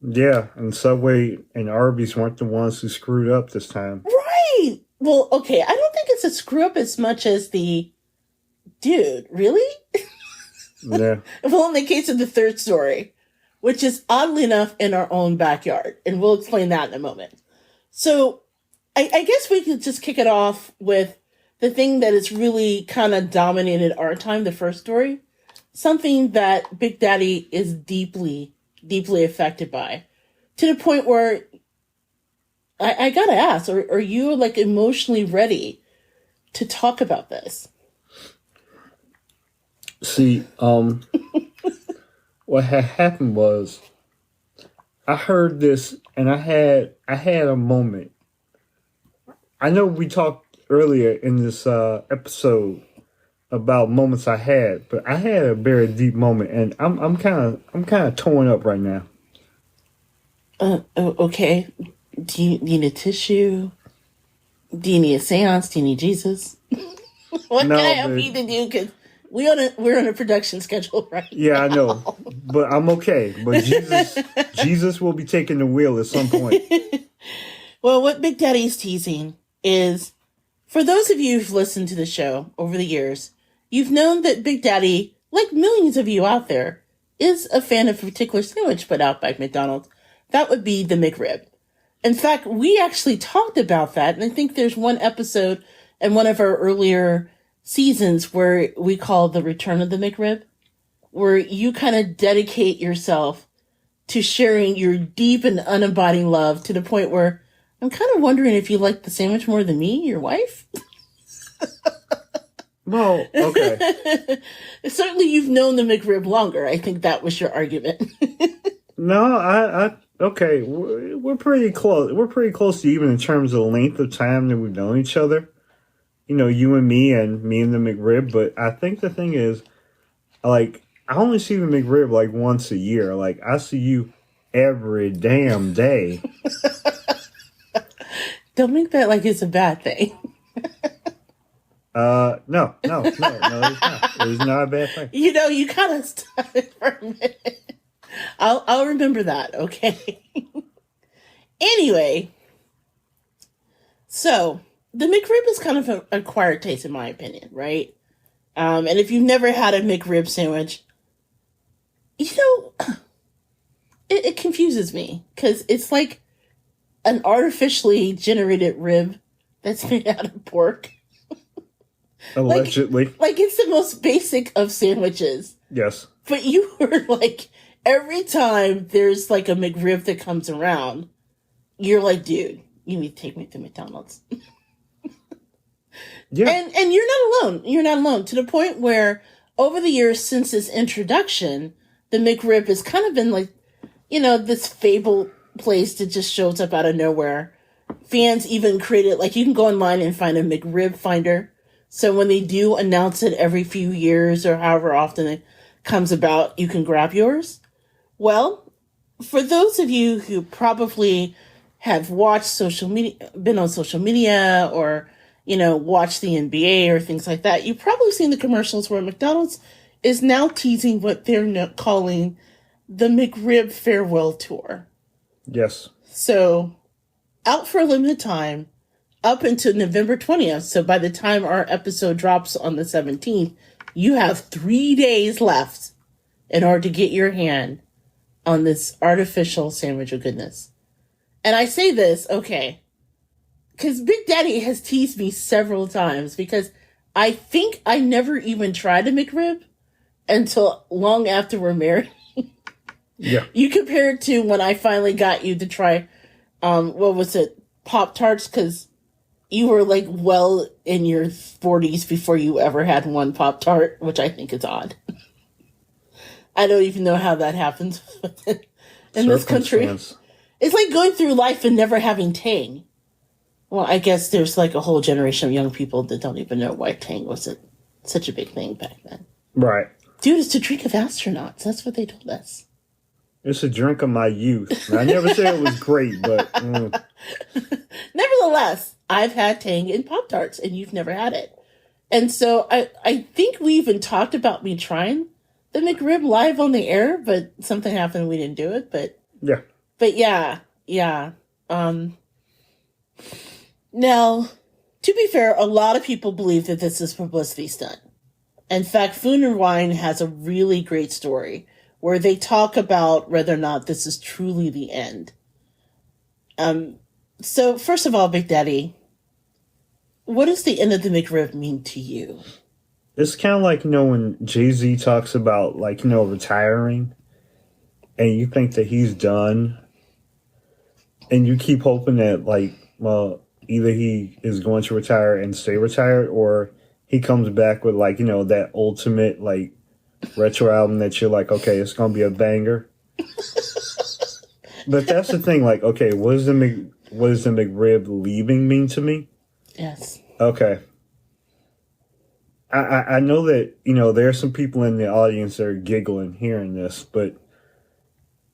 Yeah, and Subway and Arby's weren't the ones who screwed up this time. Right. Well, okay, I don't think it's a screw up as much as dude, really? Yeah. Well, in the case of the 3rd story, which is oddly enough in our own backyard, and we'll explain that in a moment. So I guess we could just kick it off with the thing that has really kind of dominated our time, the first story. Something that Big Daddy is deeply, deeply affected by. To the point where I gotta ask, are you like emotionally ready to talk about this? See, what had happened was I heard this and I had a moment. I know we talked earlier in this episode about moments I had, but I had a very deep moment, and I'm kind of torn up right now. Okay. Do you need a tissue? Do you need a seance? Do you need Jesus? What No, can I help you to do? Because we're on a production schedule right yeah, now. I know, but I'm okay. But Jesus will be taking the wheel at some point. Well, what Big Daddy's teasing is, for those of you who've listened to the show over the years, you've known that Big Daddy, like millions of you out there, is a fan of a particular sandwich put out by McDonald's. That would be the McRib. In fact, we actually talked about that, and I think there's one episode in one of our earlier seasons where we call the Return of the McRib, where you kind of dedicate yourself to sharing your deep and unabiding love to the point where I'm kind of wondering if you like the sandwich more than me, your wife. Well, okay. Certainly you've known the McRib longer. I think that was your argument. No, okay. We're pretty close. We're pretty close to even in terms of the length of time that we've known each other. You know, you and me and the McRib. But I think the thing is, like, I only see the McRib like once a year. Like, I see you every damn day. Don't make that like it's a bad thing. No, it's not. It's not a bad thing. You know, you kind of started for a minute. I'll remember that, okay? Anyway, so the McRib is kind of an acquired taste, in my opinion, right? And if you've never had a McRib sandwich, you know, it confuses me because it's like an artificially generated rib that's made out of pork. Allegedly. Like it's the most basic of sandwiches. Yes. But you were like, every time there's like a McRib that comes around, you're like, dude, you need to take me to McDonald's. Yeah. And you're not alone. You're not alone. To the point where over the years since its introduction, the McRib has kind of been like, you know, this fable place that just shows up out of nowhere. Fans even created, like, you can go online and find a McRib finder. So when they do announce it every few years or however often it comes about, you can grab yours. Well, for those of you who probably have watched social media, been on social media, or, you know, watched the NBA or things like that, you've probably seen the commercials where McDonald's is now teasing what they're calling the McRib farewell tour. Yes. So, out for a limited time, up until November 20th. So by the time our episode drops on the 17th, you have 3 days left in order to get your hand on this artificial sandwich of goodness. And I say this, okay, because Big Daddy has teased me several times because I think I never even tried a McRib until long after we're married. Yeah. You compare it to when I finally got you to try, what was it, Pop-Tarts, because you were like well in your 40s before you ever had one Pop-Tart, which I think is odd. I don't even know how that happens in this country. It's like going through life and never having Tang. Well, I guess there's like a whole generation of young people that don't even know why Tang wasn't such a big thing back then. Right. Dude, it's a drink of astronauts. That's what they told us. It's a drink of my youth. I never said it was great, but... Nevertheless, I've had Tang in Pop-Tarts, and you've never had it. And so I think we even talked about me trying the McRib live on the air, but something happened and we didn't do it. But yeah. Now, to be fair, a lot of people believe that this is publicity stunt. In fact, Food and Wine has a really great story where they talk about whether or not this is truly the end. So, first of all, Big Daddy, what does the end of the McRib mean to you? It's kind of like, you know, when Jay-Z talks about, like, you know, retiring, and you think that he's done, and you keep hoping that, like, well, either he is going to retire and stay retired, or he comes back with, like, you know, that ultimate, like, retro album that you're like, okay, it's going to be a banger. But that's the thing, like, okay, what does the McRib leaving mean to me? Yes. Okay. I know that, you know, there are some people in the audience that are giggling hearing this, but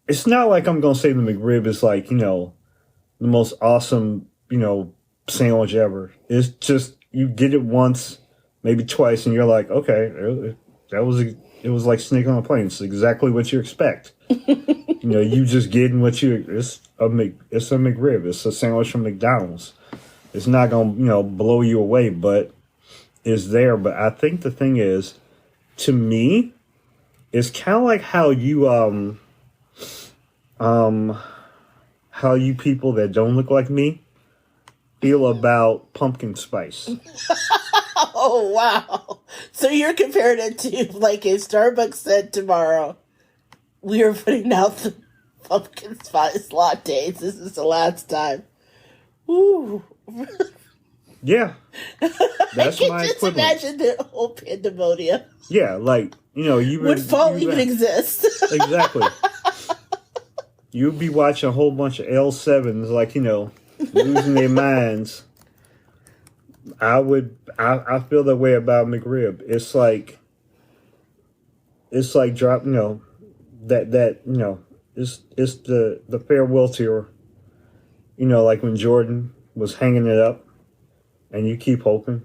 it's not like I'm going to say the McRib is like, you know, the most awesome, you know, sandwich ever. It's just, you get it once, maybe twice, and you're like, okay, it was like snake on a plane. It's exactly what you expect. You just getting what it's a McRib. It's a sandwich from McDonald's. It's not going to, blow you away, but it's there. But I think the thing is, to me, it's kind of like how you people that don't look like me feel about pumpkin spice. Oh, wow. So you're comparing it to, like, if Starbucks said tomorrow, we are putting out the pumpkin spice lattes. This is the last time. Ooh. Yeah. That's my just equivalent. Imagine the whole pandemonium. Yeah, like, would fall even exist? Exactly. You'd be watching a whole bunch of L7s, like, losing their minds. I feel that way about McRib. It's like drop, it's the farewell tour. Like when Jordan was hanging it up, and you keep hoping.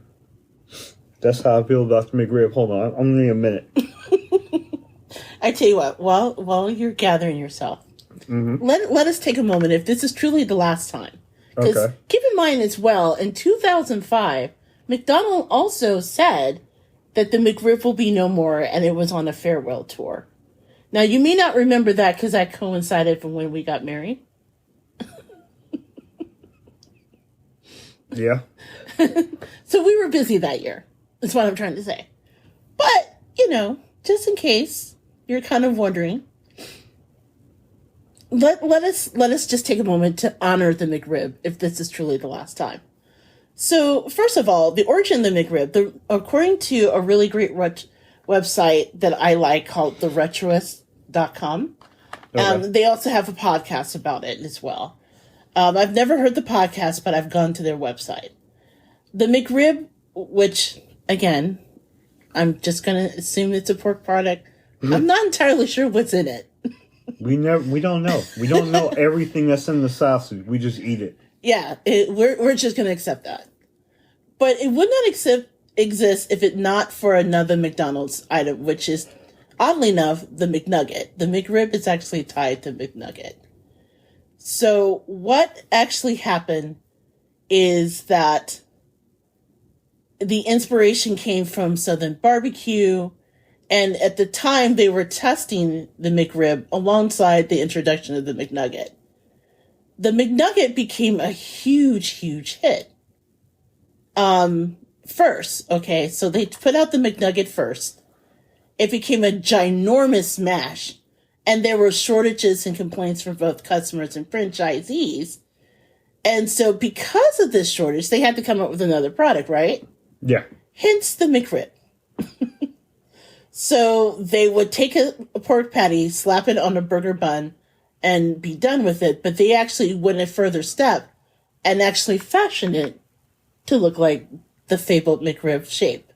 That's how I feel about the McRib. Hold on, I'm gonna need a minute. I tell you what, while you're gathering yourself, let us take a moment, if this is truly the last time. Because keep in mind as well, in 2005, McDonald also said that the McRib will be no more, and it was on a farewell tour. Now, you may not remember that because that coincided from when we got married. Yeah. So we were busy that year, is what I'm trying to say. But, just in case you're kind of wondering, let us just take a moment to honor the McRib, if this is truly the last time. So, first of all, the origin of the McRib, according to a really great website that I like called theretroist.com, they also have a podcast about it as well. I've never heard the podcast, but I've gone to their website. The McRib, which, again, I'm just going to assume it's a pork product. Mm-hmm. I'm not entirely sure what's in it. We don't know. We don't know everything that's in the sausage. We just eat it. Yeah, we're just going to accept that. But it would not exist if it not for another McDonald's item, which is, oddly enough, the McNugget. The McRib is actually tied to McNugget. So what actually happened is that the inspiration came from Southern barbecue, and at the time they were testing the McRib alongside the introduction of the McNugget. The McNugget became a huge, huge hit. First, okay, so they put out the McNugget first. It became a ginormous smash, and there were shortages and complaints from both customers and franchisees. And so because of this shortage, they had to come up with another product, right? Yeah. Hence the McRib. So they would take a pork patty, slap it on a burger bun, and be done with it. But they actually went a further step and actually fashioned it to look like the fabled McRib shape.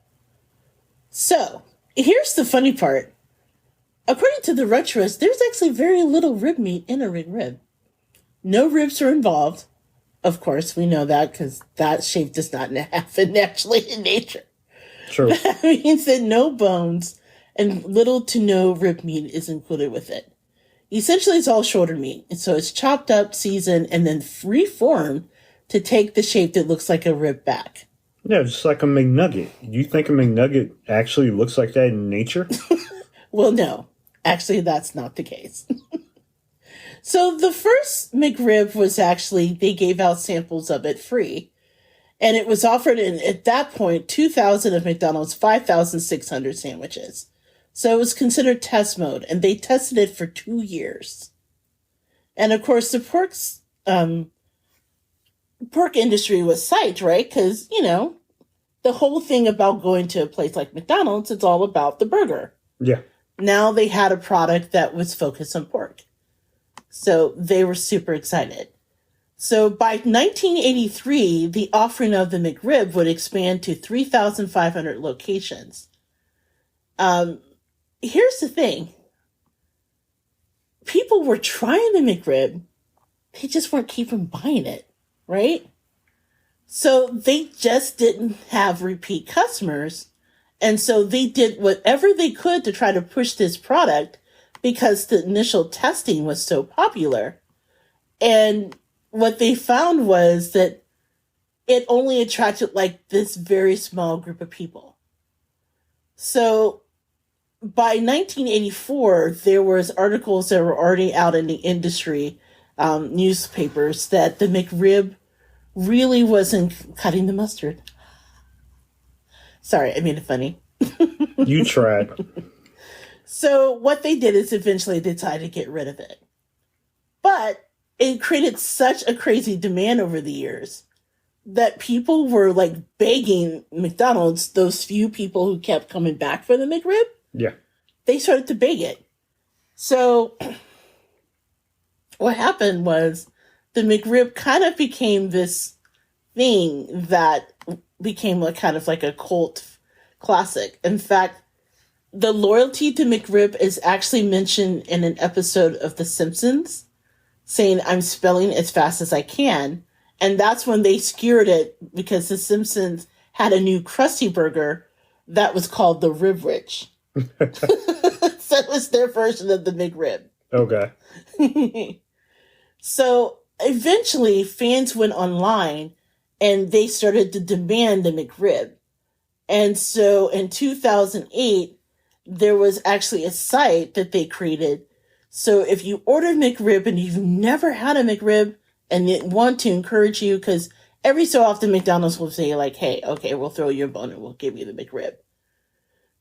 So here's the funny part. According to the Retroist, there's actually very little rib meat in a McRib. No ribs are involved. Of course, we know that because that shape does not happen naturally in nature. True. That means that no bones and little to no rib meat is included with it. Essentially, it's all shoulder meat. And so it's chopped up, seasoned, and then reformed to take the shape that looks like a rib back. Yeah, just like a McNugget. Do you think a McNugget actually looks like that in nature? Well, no. Actually, that's not the case. So the first McRib was actually, they gave out samples of it free. And it was offered in, at that point, 2,000 of McDonald's 5,600 sandwiches. So it was considered test mode, and they tested it for 2 years. And of course, the pork industry was psyched, right? Because, the whole thing about going to a place like McDonald's, it's all about the burger. Yeah. Now they had a product that was focused on pork. So they were super excited. So by 1983, the offering of the McRib would expand to 3,500 locations. Here's the thing. People were trying the McRib. They just weren't keeping buying it, right? So they just didn't have repeat customers. And so they did whatever they could to try to push this product because the initial testing was so popular. And what they found was that it only attracted like this very small group of people. So by 1984, there was articles that were already out in the industry, newspapers, that the McRib really wasn't cutting the mustard. Sorry, I made it funny. You tried. So what they did is eventually decided to get rid of it. But it created such a crazy demand over the years that people were like begging McDonald's, those few people who kept coming back for the McRib. Yeah. They started to beg it. So what happened was the McRib kind of became this thing that became a kind of like a cult classic. In fact, the loyalty to McRib is actually mentioned in an episode of The Simpsons, saying, "I'm spelling as fast as I can." And that's when they skewered it because The Simpsons had a new Krusty Burger that was called the Rib Rich. So it was their version of the McRib. Okay. So eventually fans went online and they started to demand the McRib. And so in 2008, there was actually a site that they created. So if you order McRib and you've never had a McRib and they want to encourage you, because every so often McDonald's will say like, "Hey, okay, we'll throw you a bone and we'll give you the McRib."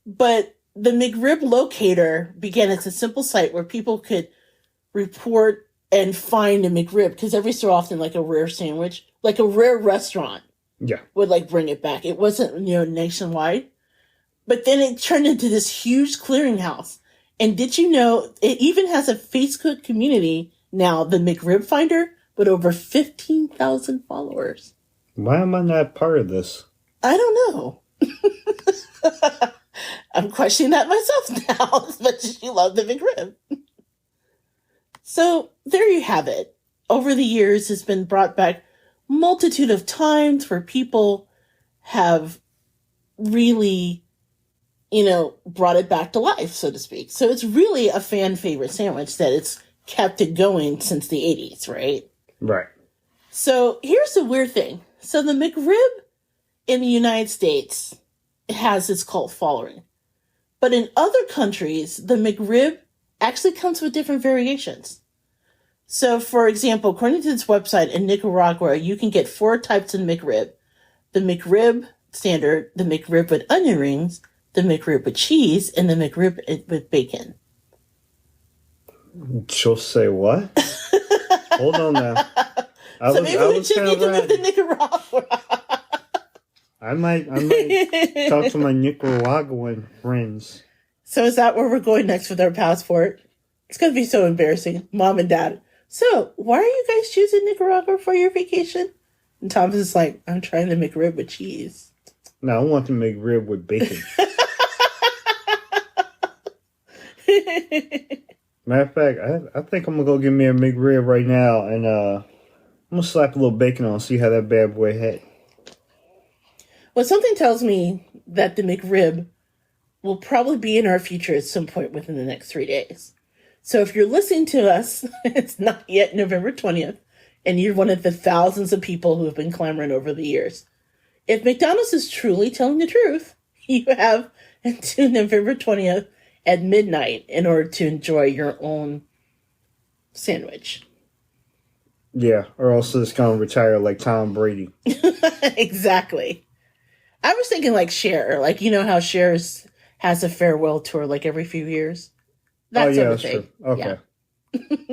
But the McRib locator began as a simple site where people could report and find a McRib, because every so often, like a rare sandwich, like a rare restaurant, Yeah. would like bring it back. It wasn't, nationwide, but then it turned into this huge clearinghouse. And did you know it even has a Facebook community now, the McRib Finder, with over 15,000 followers? Why am I not part of this? I don't know. I'm questioning that myself now, as much as you love the McRib. So there you have it. Over the years, it's been brought back multitude of times where people have really, brought it back to life, so to speak. So it's really a fan favorite sandwich that it's kept it going since the 80s, right? Right. So here's the weird thing. So the McRib in the United States has its cult following. But in other countries, the McRib actually comes with different variations. So, for example, according to this website in Nicaragua, you can get 4 types of McRib. The McRib standard, the McRib with onion rings, the McRib with cheese, and the McRib with bacon. She'll say what? Hold on now. Maybe we should need to move to Nicaragua. I might talk to my Nicaraguan friends. So is that where we're going next with our passport? It's going to be so embarrassing. Mom and Dad. So why are you guys choosing Nicaragua for your vacation? And Thomas is like, "I'm trying to McRib with cheese." No, I want to make rib with bacon. Matter of fact, I think I'm going to go get me a McRib right now, and I'm going to slap a little bacon on and see how that bad boy hit. Well, something tells me that the McRib will probably be in our future at some point within the next 3 days. So if you're listening to us, it's not yet November 20th, and you're one of the thousands of people who have been clamoring over the years. If McDonald's is truly telling the truth, you have until November 20th at midnight in order to enjoy your own sandwich. Yeah, or else it's going to retire like Tom Brady. Exactly. I was thinking like Cher, like, how Cher has a farewell tour like every few years. That sort of thing. True. Okay. Yeah.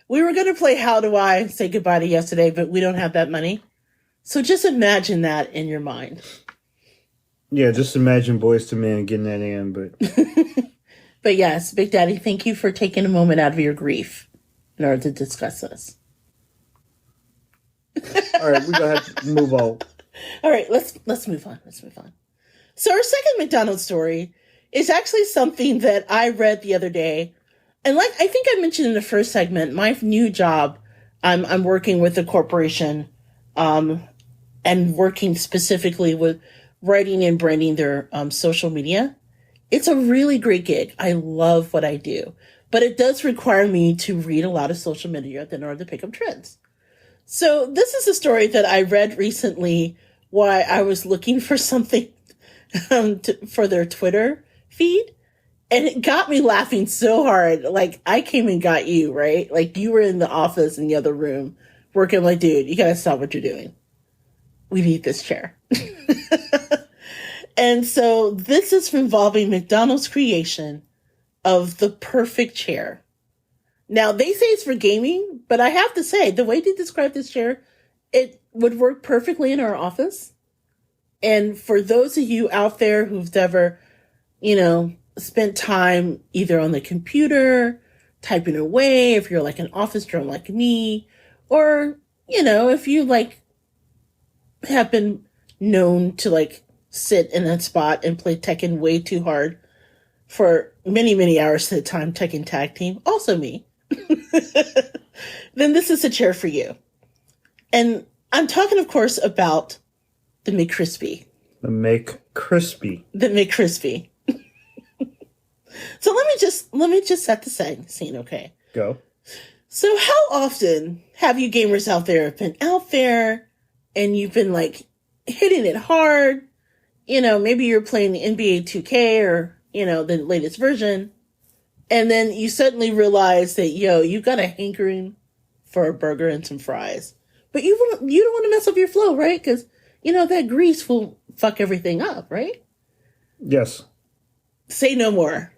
We were going to play How Do I Say Goodbye to Yesterday, but we don't have that money. So just imagine that in your mind. Yeah, just imagine Boyz II Men getting that in, but... But yes, Big Daddy, thank you for taking a moment out of your grief in order to discuss this. All right, we're going to have to move on. All right, let's move on. Let's move on. So our second McDonald's story is actually something that I read the other day. And like I think I mentioned in the first segment, my new job, I'm working with a corporation and working specifically with writing and branding their social media. It's a really great gig. I love what I do, but it does require me to read a lot of social media in order to pick up trends. So this is a story that I read recently while I was looking for something for their Twitter feed. And it got me laughing so hard. Like, I came and got you, right? Like, you were in the office in the other room working. I'm like, dude, you gotta stop what you're doing. We need this chair. And so this is involving McDonald's creation of the perfect chair. Now, they say it's for gaming, but I have to say, the way they describe this chair, it would work perfectly in our office. And for those of you out there who've ever, spent time either on the computer, typing away, if you're like an office drone like me, or, if you have been known to sit in a spot and play Tekken way too hard for many, many hours at a time, Tekken Tag Team, also me, then this is a chair for you. And I'm talking, of course, about the McCrispy. The McCrispy. The McCrispy. So let me just set the scene, okay? Go. So how often have you gamers out there been out there and you've been hitting it hard? Maybe you're playing the NBA 2K or, the latest version. And then you suddenly realize that, you got a hankering for a burger and some fries. But you don't want to mess up your flow, right? Because, that grease will fuck everything up, right? Yes. Say no more.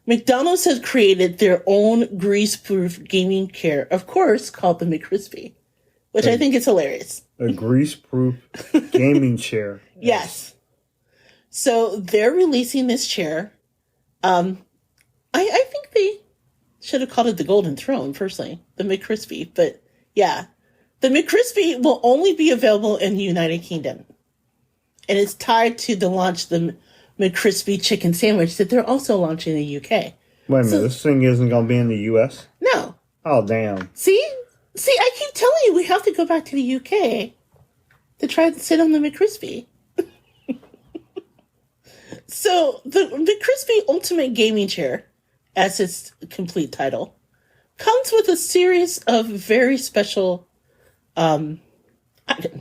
McDonald's has created their own grease-proof gaming chair, of course, called the McCrispy, which I think is hilarious. A grease-proof gaming chair. Yes. So they're releasing this chair. I think they should have called it the Golden Throne, personally, the McCrispy. But yeah, the McCrispy will only be available in the United Kingdom. And it's tied to the launch of the McCrispy chicken sandwich that they're also launching in the UK. Wait a minute, this thing isn't going to be in the US? No. Oh, damn. See, I keep telling you, we have to go back to the UK to try to sit on the McCrispy. So, the McCrispy Ultimate Gaming Chair, as its complete title, comes with a series of very special items,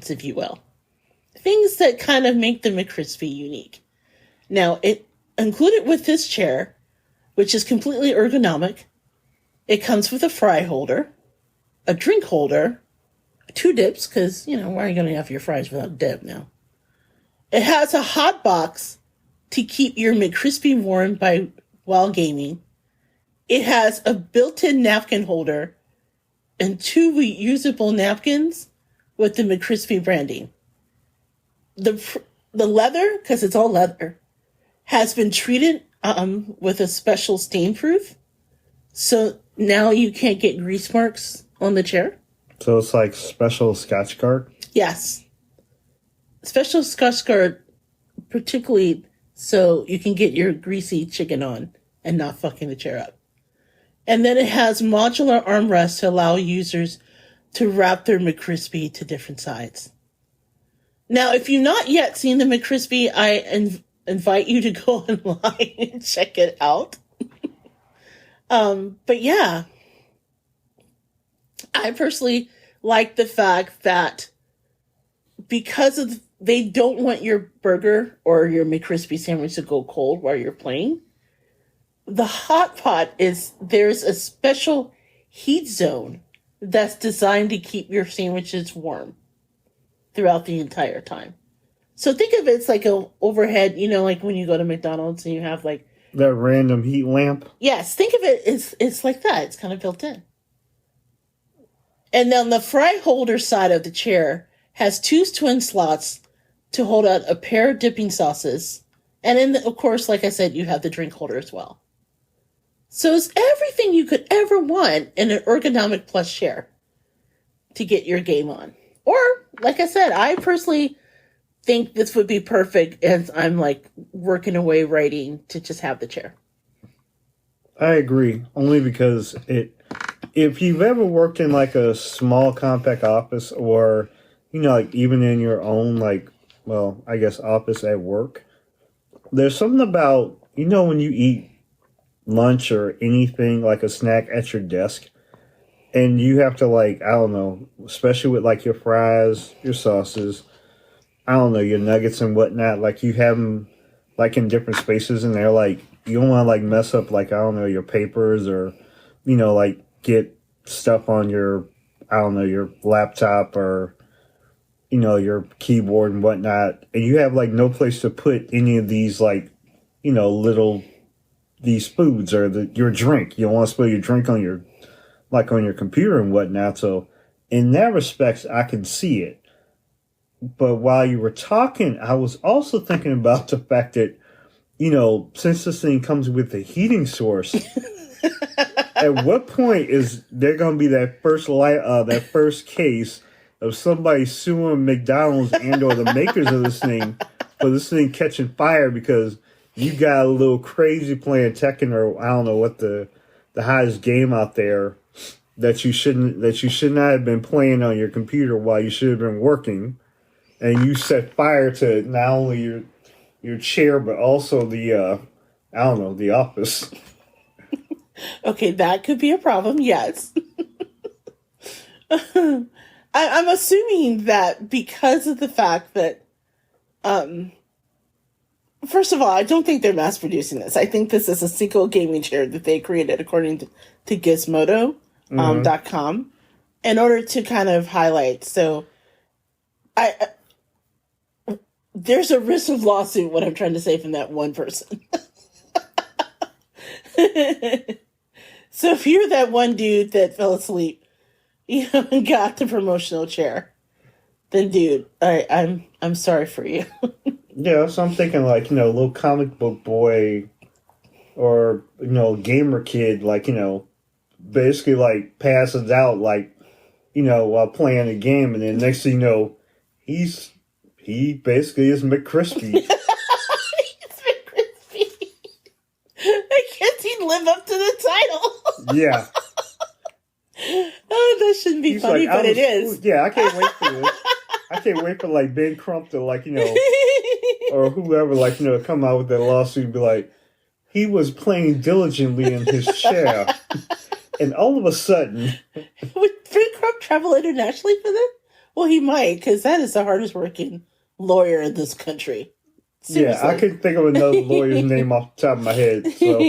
if you will. Things that kind of make the McCrispy unique. Now, it included with this chair, which is completely ergonomic, it comes with a fry holder, a drink holder, 2 dips, because, why are you going to have your fries without a dip now? It has a hot box to keep your McCrispy warm while gaming. It has a built-in napkin holder and 2 reusable napkins with the McCrispy branding. The leather, because it's all leather, has been treated with a special stain proof. So now you can't get grease marks on the chair. So it's like special Scotch guard? Yes. Special Scotch guard, particularly so you can get your greasy chicken on and not fucking the chair up. And then it has modular armrests to allow users to wrap their McCrispy to different sides. Now, if you've not yet seen the McCrispy, I invite you to go online and check it out. But yeah, I personally like the fact that because they don't want your burger or your McCrispy sandwich to go cold while you're playing, the hot pot there's a special heat zone that's designed to keep your sandwiches warm throughout the entire time. So think of it, it's like a overhead, like when you go to McDonald's and you have that random heat lamp? Yes, think of it, it's like that. It's kind of built in. And then the fry holder side of the chair has 2 twin slots to hold out a pair of dipping sauces. And then, of course, like I said, you have the drink holder as well. So it's everything you could ever want in an ergonomic plush chair to get your game on. Or, like I said, I personally think this would be perfect as I'm working away writing to just have the chair. I agree, only because if you've ever worked in a small compact office or like even in your own, like, well, I guess office at work, there's something about, when you eat lunch or anything like a snack at your desk and you have to, like, I don't know, especially with like your fries, your sauces, I don't know, your nuggets and whatnot, like you have them like in different spaces and they're like, you don't want to like mess up, like, I don't know, your papers or, like get stuff on your, I don't know, your laptop or, your keyboard and whatnot. And you have like no place to put any of these, like, little, these foods or your drink. You don't want to spill your drink on your, like on your computer and whatnot. So in that respect, I can see it. But while you were talking, I was also thinking about the fact that, since this thing comes with a heating source, at what point is there going to be that first case of somebody suing McDonald's and or the makers of this thing for this thing catching fire because you got a little crazy playing Tekken or I don't know what the hottest game out there that you should not have been playing on your computer while you should have been working, and you set fire to not only your chair but also the I don't know, the office. Okay, that could be a problem, yes. I'm assuming that because of the fact that, first of all, I don't think they're mass producing this. I think this is a single gaming chair that they created according to Gizmodo.com in order to kind of highlight. So there's a risk of lawsuit, what I'm trying to say, from that one person. So if you're that one dude that fell asleep, and got the promotional chair, then dude, I'm sorry for you. Yeah, so I'm thinking like, little comic book boy or, gamer kid, like, basically like passes out like, while playing a game, and then next thing you know, he basically is McCrispy. He's McCrispy. I guess he'd live up to the title. Yeah. Oh, that shouldn't be funny, like, but it is. Yeah, I can't wait for this. I can't wait for like Ben Crump to like, or whoever, like, come out with that lawsuit and be like, he was playing diligently in his chair. And all of a sudden... Would Ben Crump travel internationally for this? Well, he might, because that is the hardest working lawyer in this country. Seriously. Yeah, I couldn't think of another lawyer's name off the top of my head. So.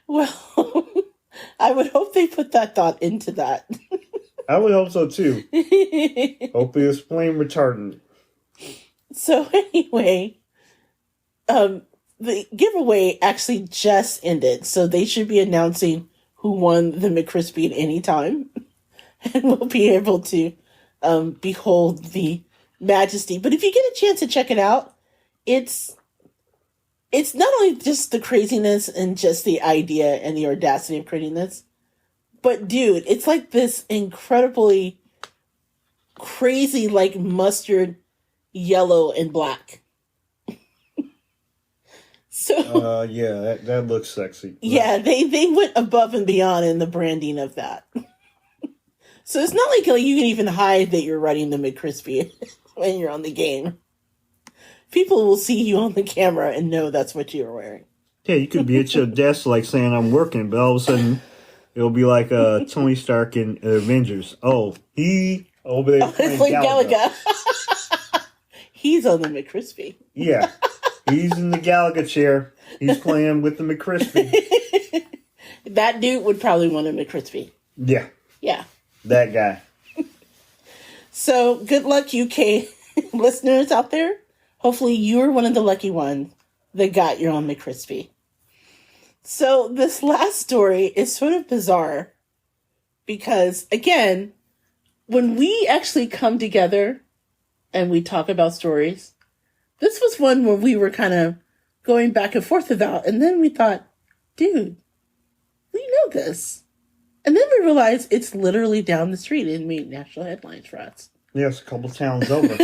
Well, I would hope they put that thought into that. I would hope so, too. Hopefully it's flame retardant. So anyway, the giveaway actually just ended, so they should be announcing who won the McCrispy at any time, and we'll be able to behold the majesty. But if you get a chance to check it out, it's not only just the craziness and just the idea and the audacity of creating this, but dude, it's like this incredibly crazy, like mustard, yellow, and black. So yeah, that looks sexy. Yeah, they went above and beyond in the branding of that. So it's not like you can even hide that you're running the McCrispy when you're on the game. People will see you on the camera and know that's what you're wearing. Yeah, you could be at your desk like saying I'm working, but all of a sudden it'll be like Tony Stark in Avengers. Oh, he over there playing Galaga. He's on the McCrispy. Yeah, he's in the Galaga chair. He's playing with the McCrispy. That dude would probably want a McCrispy. Yeah. Yeah. That guy. So good luck, UK listeners out there. Hopefully you're one of the lucky ones that got your own McCrispy. So this last story is sort of bizarre because, again, when we actually come together and we talk about stories, this was one where we were kind of going back and forth about, and then we thought, dude, we know this. And then we realized it's literally down the street and made national headlines for us. Yes, a couple towns over.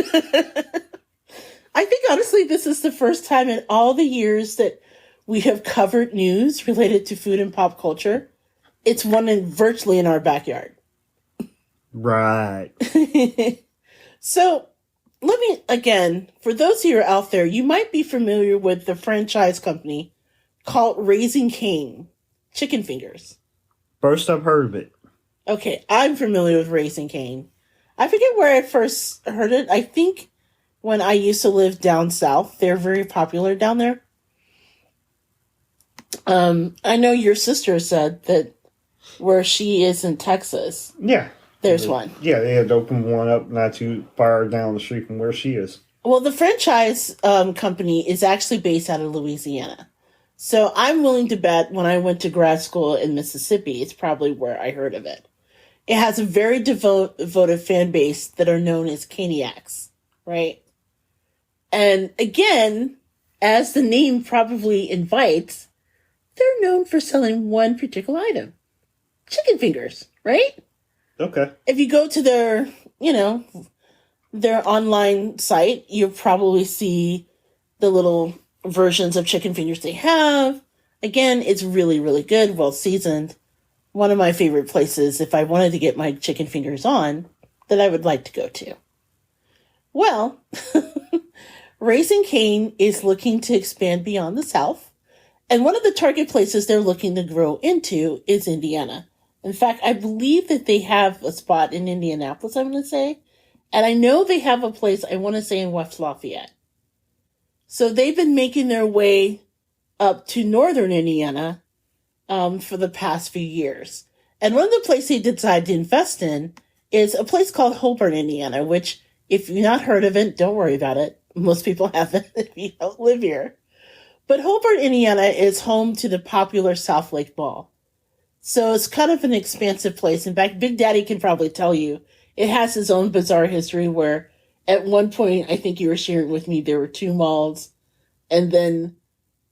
I think, honestly, this is the first time in all the years that we have covered news related to food and pop culture. It's one virtually in our backyard. Right. So, let me, again, for those of you out there, you might be familiar with the franchise company called Raising Cane Chicken Fingers. First I've heard of it. Okay, I'm familiar with Raising Cane. I forget where I first heard it. I think when I used to live down south, they're very popular down there. I know your sister said that where she is in Texas. Yeah. There's one. Yeah, they had opened one up not too far down the street from where she is. Well, the franchise company is actually based out of Louisiana. So I'm willing to bet when I went to grad school in Mississippi, it's probably where I heard of it. It has a very devoted fan base that are known as Caniacs, right? And again, as the name probably invites, they're known for selling one particular item. Chicken fingers, right? Okay. If you go to their, their online site, you'll probably see the little versions of chicken fingers they have. Again, it's really, really good, well seasoned. One of my favorite places if I wanted to get my chicken fingers on that I would like to go to. Well, Raising Cane is looking to expand beyond the South. And one of the target places they're looking to grow into is Indiana. In fact, I believe that they have a spot in Indianapolis, I'm going to say. And I know they have a place, I want to say, in West Lafayette. So they've been making their way up to northern Indiana for the past few years. And one of the places they decided to invest in is a place called Hobart, Indiana, which, if you've not heard of it, don't worry about it. Most people haven't if you don't live here. But Hobart, Indiana is home to the popular South Lake Mall. So it's kind of an expansive place. In fact, Big Daddy can probably tell you it has its own bizarre history where at one point, I think you were sharing with me, there were two malls. And then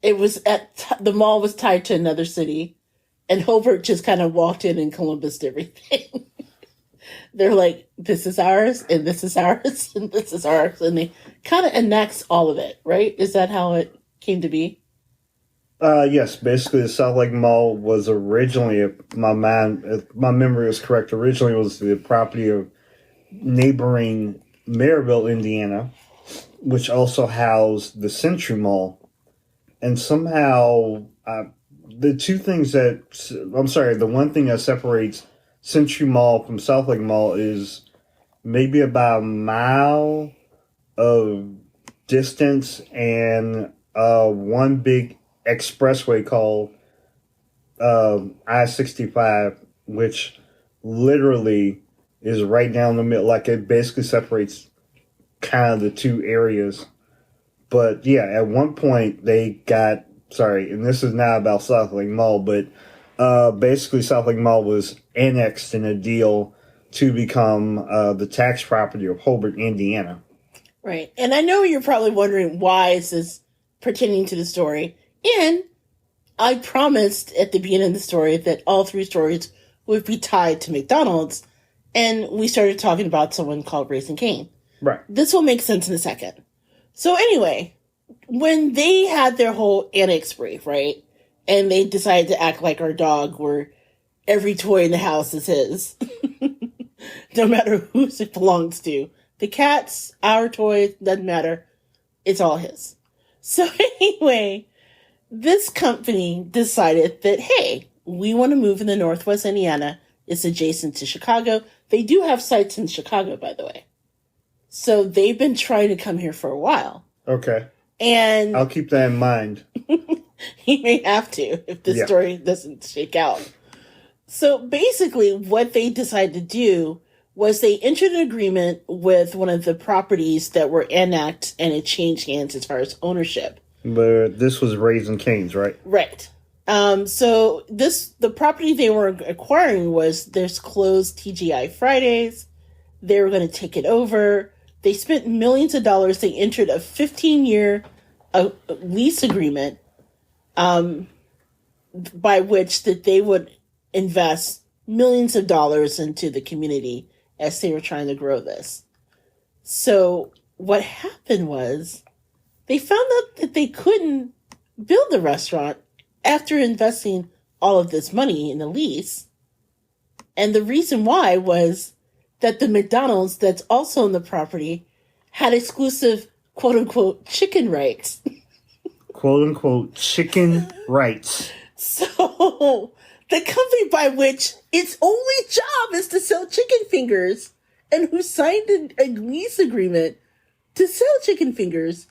it was the mall was tied to another city. And Hobart just kind of walked in and Columbused everything. They're like, this is ours, and this is ours, and this is ours. And they kind of annex all of it, right? Is that how it came to be? Yes, basically the South Lake Mall was originally, if my memory is correct, originally was the property of neighboring Maryville, Indiana, which also housed the Century Mall. And somehow, the one thing that separates Century Mall from South Lake Mall is maybe about a mile of distance and one big expressway called I-65, which literally is right down the middle. Like, it basically separates kind of the two areas. But yeah, at one point they got, and this is not about South Lake Mall, but basically South Lake Mall was annexed in a deal to become the tax property of Hobart, Indiana. Right. And I know you're probably wondering why is this pertaining to the story. And I promised at the beginning of the story that all three stories would be tied to McDonald's. And we started talking about someone called Raising Cane. Right. This will make sense in a second. So anyway, when they had their whole annex brief, right? And they decided to act like our dog, where every toy in the house is his. No matter whose it belongs to. The cat's, our toys, doesn't matter. It's all his. So anyway, this company decided that, hey, we want to move in the Northwest Indiana. It's adjacent to Chicago. They do have sites in Chicago, by the way. So they've been trying to come here for a while. Okay. And I'll keep that in mind. He may have to if the story doesn't shake out. So basically what they decided to do was they entered an agreement with one of the properties that were annexed, and it changed hands as far as ownership. But this was Raising Cane's, right? Right. So the property they were acquiring was this closed TGI Fridays. They were going to take it over. They spent millions of dollars. They entered a 15-year lease agreement by which that they would invest millions of dollars into the community as they were trying to grow this. So what happened was they found out that they couldn't build the restaurant after investing all of this money in the lease. And the reason why was that the McDonald's that's also on the property had exclusive quote unquote chicken rights. Quote unquote chicken rights. So the company by which its only job is to sell chicken fingers and who signed a lease agreement to sell chicken fingers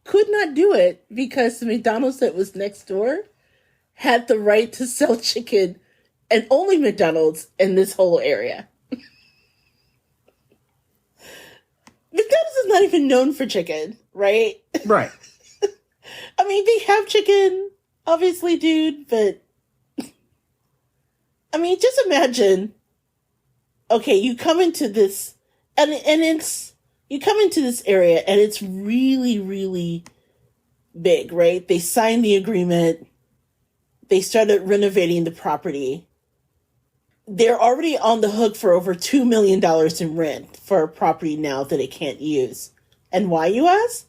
could not do it because the McDonald's that was next door had the right to sell chicken and only McDonald's in this whole area. McDonald's is not even known for chicken, right? Right. I mean, they have chicken, obviously, dude, but I mean, just imagine, okay, you come into this, and you come into this area, and it's really, really big, right? They signed the agreement. They started renovating the property. They're already on the hook for over $2 million in rent for a property now that it can't use. And why, you ask?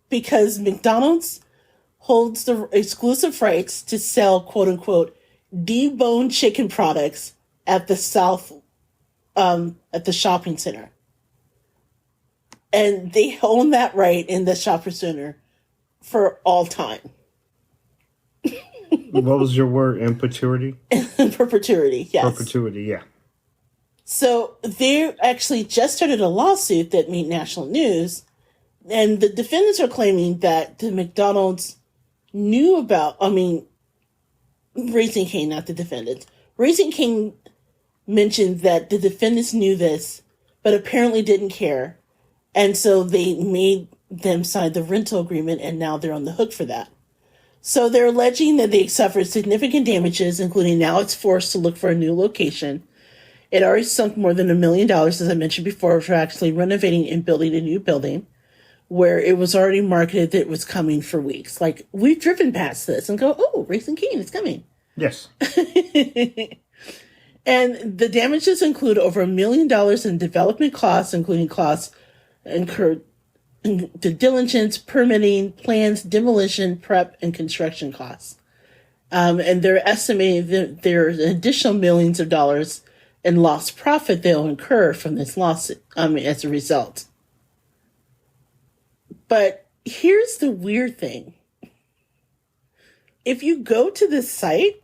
Because McDonald's holds the exclusive rights to sell, quote unquote, deboned chicken products at the at the shopping center. And they own that right in the shopping center for all time. What was your word? In perpetuity? Perpetuity, yes. Perpetuity, yeah. So they actually just started a lawsuit that made national news. And the defendants are claiming that the McDonald's knew about, Raising Cane, not the defendants. Raising Cane mentioned that the defendants knew this, but apparently didn't care. And so they made them sign the rental agreement, and now they're on the hook for that. So they're alleging that they suffered significant damages, including now it's forced to look for a new location. It already sunk more than $1 million, as I mentioned before, for actually renovating and building a new building, where it was already marketed that it was coming for weeks. Like, we've driven past this and go, oh, Raising Cane is coming. Yes. And the damages include over $1 million in development costs, including costs incurred the diligence, permitting, plans, demolition, prep, and construction costs. And they're estimating that there's additional millions of dollars in lost profit they'll incur from this lawsuit, as a result. But here's the weird thing. If you go to this site,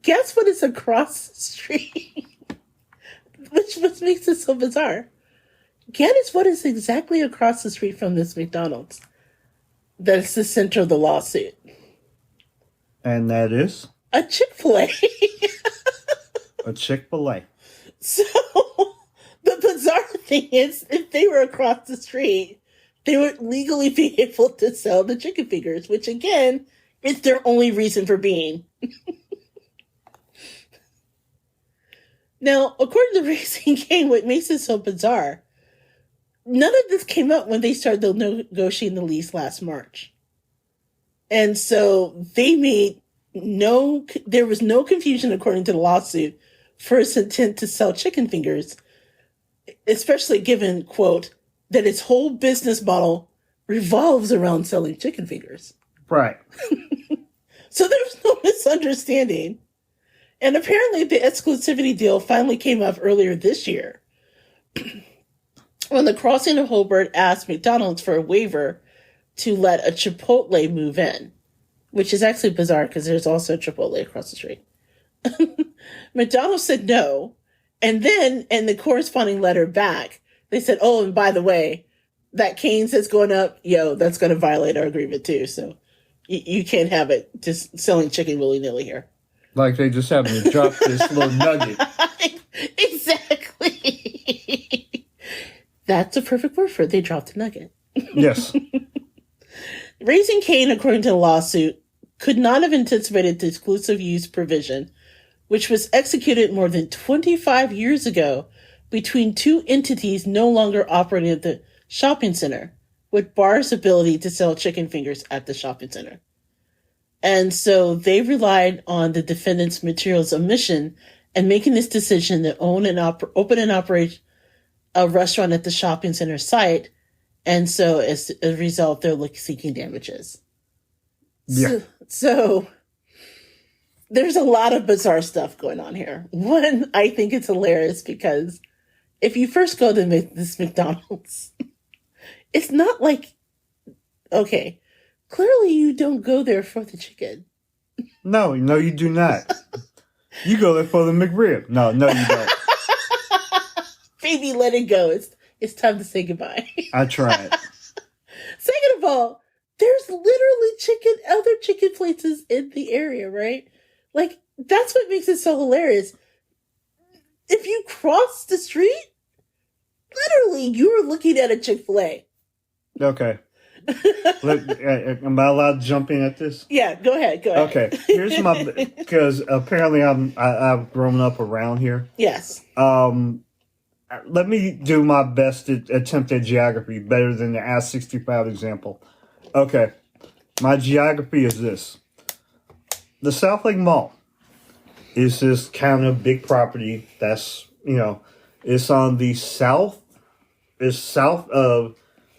guess what is across the street? Which makes it so bizarre. Guess what is exactly across the street from this McDonald's? That's the center of the lawsuit. And that is? A Chick-fil-A. A Chick-fil-A. So, the bizarre thing is, if they were across the street, they would legally be able to sell the chicken fingers, which again, is their only reason for being. Now, according to Raising Cane, what makes it so bizarre, none of this came up when they started negotiating the lease last March. And so they made there was no confusion, according to the lawsuit, for its intent to sell chicken fingers, especially given, quote, that its whole business model revolves around selling chicken fingers. Right. So there was no misunderstanding. And apparently the exclusivity deal finally came up earlier this year when the Crossing of Hobart asked McDonald's for a waiver to let a Chipotle move in, which is actually bizarre because there's also a Chipotle across the street. McDonald's said no. And then in the corresponding letter back, they said, oh, and by the way, that Cane's that's going up, that's going to violate our agreement too. So you can't have it just selling chicken willy-nilly here. Like they just happened to drop this little nugget. Exactly. That's a perfect word for it. They dropped a nugget. Yes. Raising Cane, according to the lawsuit, could not have anticipated the exclusive use provision, which was executed more than 25 years ago between two entities no longer operating at the shopping center, which bars ability to sell chicken fingers at the shopping center. And so they relied on the defendant's materials omission and making this decision to own and open and operate a restaurant at the shopping center site. And so as a result, they're seeking damages. Yeah. So there's a lot of bizarre stuff going on here. One, I think it's hilarious because if you first go to this McDonald's, it's not like, okay, clearly you don't go there for the chicken. No, you do not. You go there for the McRib. No, you don't. Baby, let it go. It's time to say goodbye. I tried. Second of all, there's literally other chicken places in the area, right? Like, that's what makes it so hilarious. If you cross the street, literally, you're looking at a Chick-fil-A. Okay. Am I allowed to jump in at this? Yeah, go ahead. Okay, here's because apparently I've grown up around here. Yes. Let me do my best attempt at geography, better than the I-65 example. Okay, my geography is this. The South Lake Mall is this kind of big property that's, it's on the south of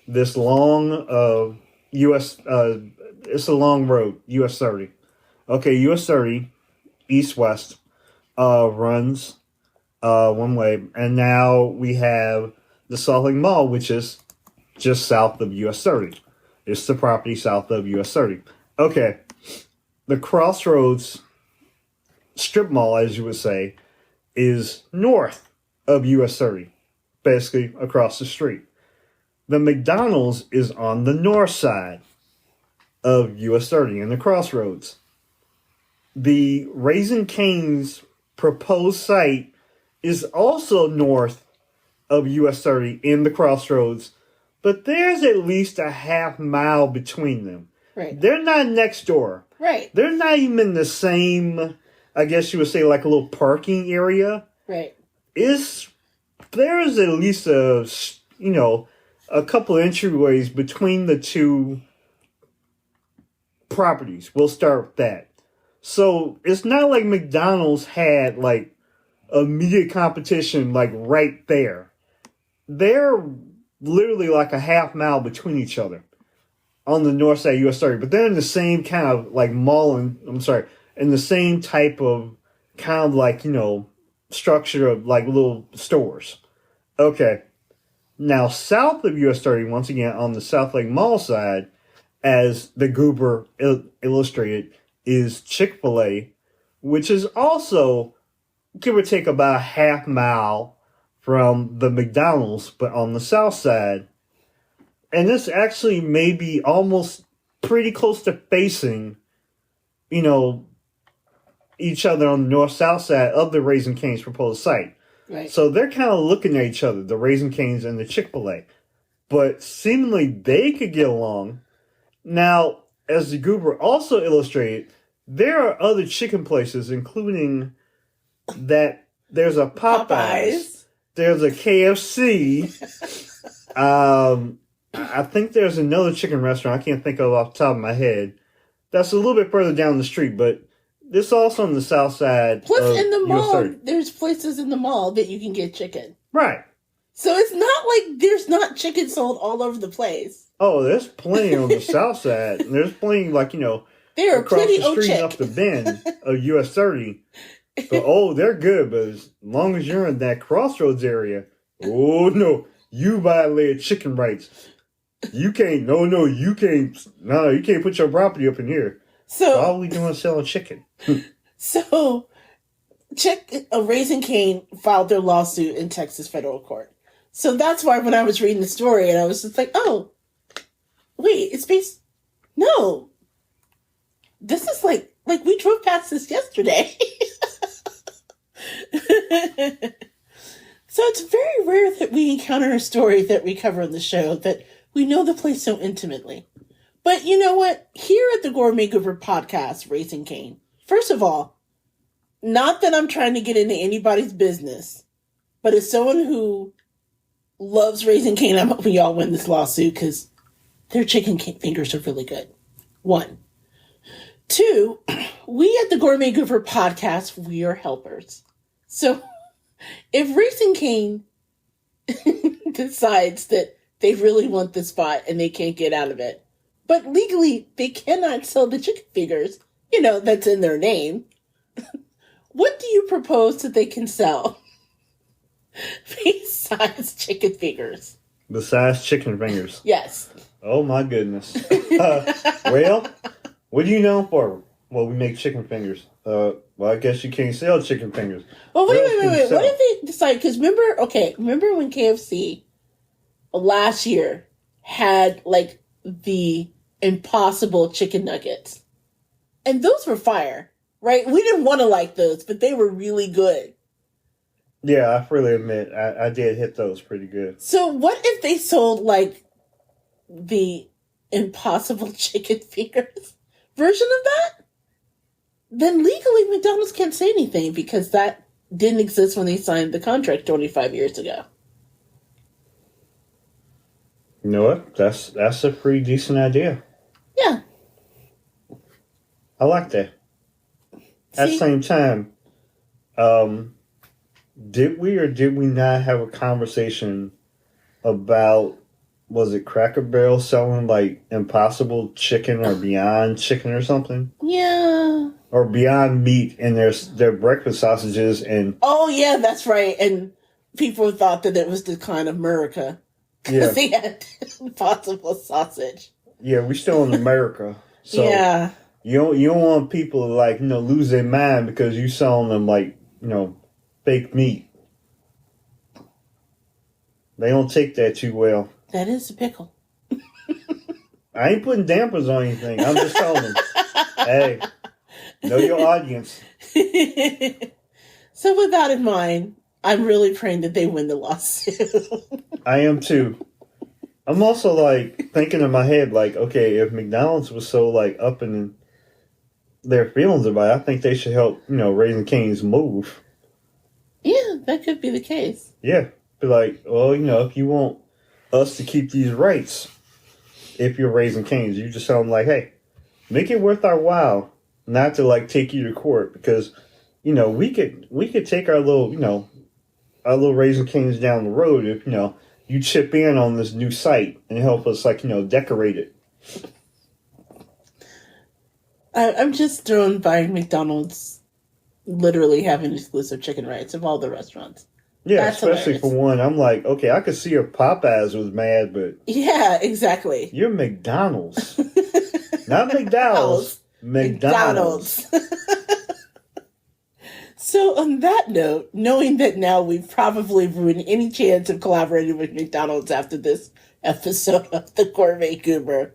this long U.S. It's a long road, U.S. 30. Okay, U.S. 30, east-west, runs one way. And now we have the Salt Lake Mall, which is just south of U.S. 30. It's the property south of U.S. 30. Okay, the Crossroads strip mall, as you would say, is north of U.S. 30, basically across the street. The McDonald's is on the north side of US 30 in the Crossroads. The Raising Cane's proposed site is also north of US 30 in the Crossroads, but there's at least a half mile between them. Right. They're not next door. Right. They're not even in the same, I guess you would say, like a little parking area. Right. There's at least a couple entryways between the two properties. We'll start with that. So it's not like McDonald's had like immediate competition like right there. They're literally like a half mile between each other on the north side of US 30. But they're in the same kind of like in the same type of kind of like, structure of like little stores. Okay. Now, south of US 30, once again, on the South Lake Mall side, as the Goober illustrated, is Chick-fil-A, which is also, give or take, about a half mile from the McDonald's, but on the south side. And this actually may be almost pretty close to facing, each other on the north-south side of the Raising Cane's proposed site. Right. So they're kind of looking at each other, the Raising Cane's and the Chick-fil-A. But seemingly they could get along. Now, as the Goober also illustrated, there are other chicken places, including that there's a Popeyes. There's a KFC. I think there's another chicken restaurant I can't think of off the top of my head. That's a little bit further down the street, but this also on the south side. Plus, in the mall, there's places in the mall that you can get chicken. Right. So it's not like there's not chicken sold all over the place. Oh, there's plenty on the south side. There's plenty, like, they are across pretty the street and up the bend of US 30. But, they're good. But as long as you're in that Crossroads area, oh, no, you violated chicken rights. You can't, you can't put your property up in here. So all we doing is selling chicken. So, Raising Cane filed their lawsuit in Texas federal court. So that's why when I was reading the story, and I was just like, oh, wait, it's based... No. This is like we drove past this yesterday. So it's very rare that we encounter a story that we cover on the show that we know the place so intimately. But you know what? Here at the Gourmet Goober podcast, Raising Cane, first of all, not that I'm trying to get into anybody's business, but as someone who loves Raising Cane, I'm hoping y'all win this lawsuit because their chicken fingers are really good. 1. 2, we at the Gourmet Goober podcast, we are helpers. So if Raising Cane decides that they really want the spot and they can't get out of it, but legally, they cannot sell the chicken fingers, that's in their name. What do you propose that they can sell? Based besides chicken fingers. Besides chicken fingers. Yes. Oh my goodness. Well, what do you know for? Well, we make chicken fingers. Well, I guess you can't sell chicken fingers. Well, wait. What if they decide? Because remember when KFC last year had like the Impossible chicken nuggets, and those were fire, right? We didn't want to like those, but they were really good. Yeah, I freely admit I did hit those pretty good. So what if they sold like the Impossible chicken fingers version of that? Then legally McDonald's can't say anything because that didn't exist when they signed the contract 25 years ago. You know what? That's a pretty decent idea. Yeah. I like that. At the same time, did we or did we not have a conversation about, was it Cracker Barrel selling like Impossible chicken or Beyond chicken or something? Yeah. Or Beyond Meat and their breakfast sausages and... Oh, yeah, that's right. And people thought that it was the kind of America. Because they had Impossible sausage. Yeah, we still in America. So yeah. You don't want people to like, lose their mind because you selling them like, fake meat. They don't take that too well. That is a pickle. I ain't putting dampers on anything. I'm just telling them, hey, know your audience. So with that in mind, I'm really praying that they win the lawsuit. I am too. I'm also like thinking in my head, like, okay, if McDonald's was so like up in their feelings about it, I think they should help, Raising Cane's move. Yeah, that could be the case. Yeah. Be like, well, if you want us to keep these rights, if you're Raising Cane's, you just tell them like, hey, make it worth our while not to like take you to court because, we could take our little, our little Raising Cane's down the road if, you chip in on this new site and help us like, decorate it. I'm just thrown by McDonald's literally having exclusive chicken rights of all the restaurants. Yeah, that's especially hilarious. for one. I'm like, okay, I could see if Popeyes was mad, but... Yeah, exactly. You're McDonald's. Not McDowell's. McDonald's. So on that note, knowing that now we've probably ruined any chance of collaborating with McDonald's after this episode of The Gourmet Goober,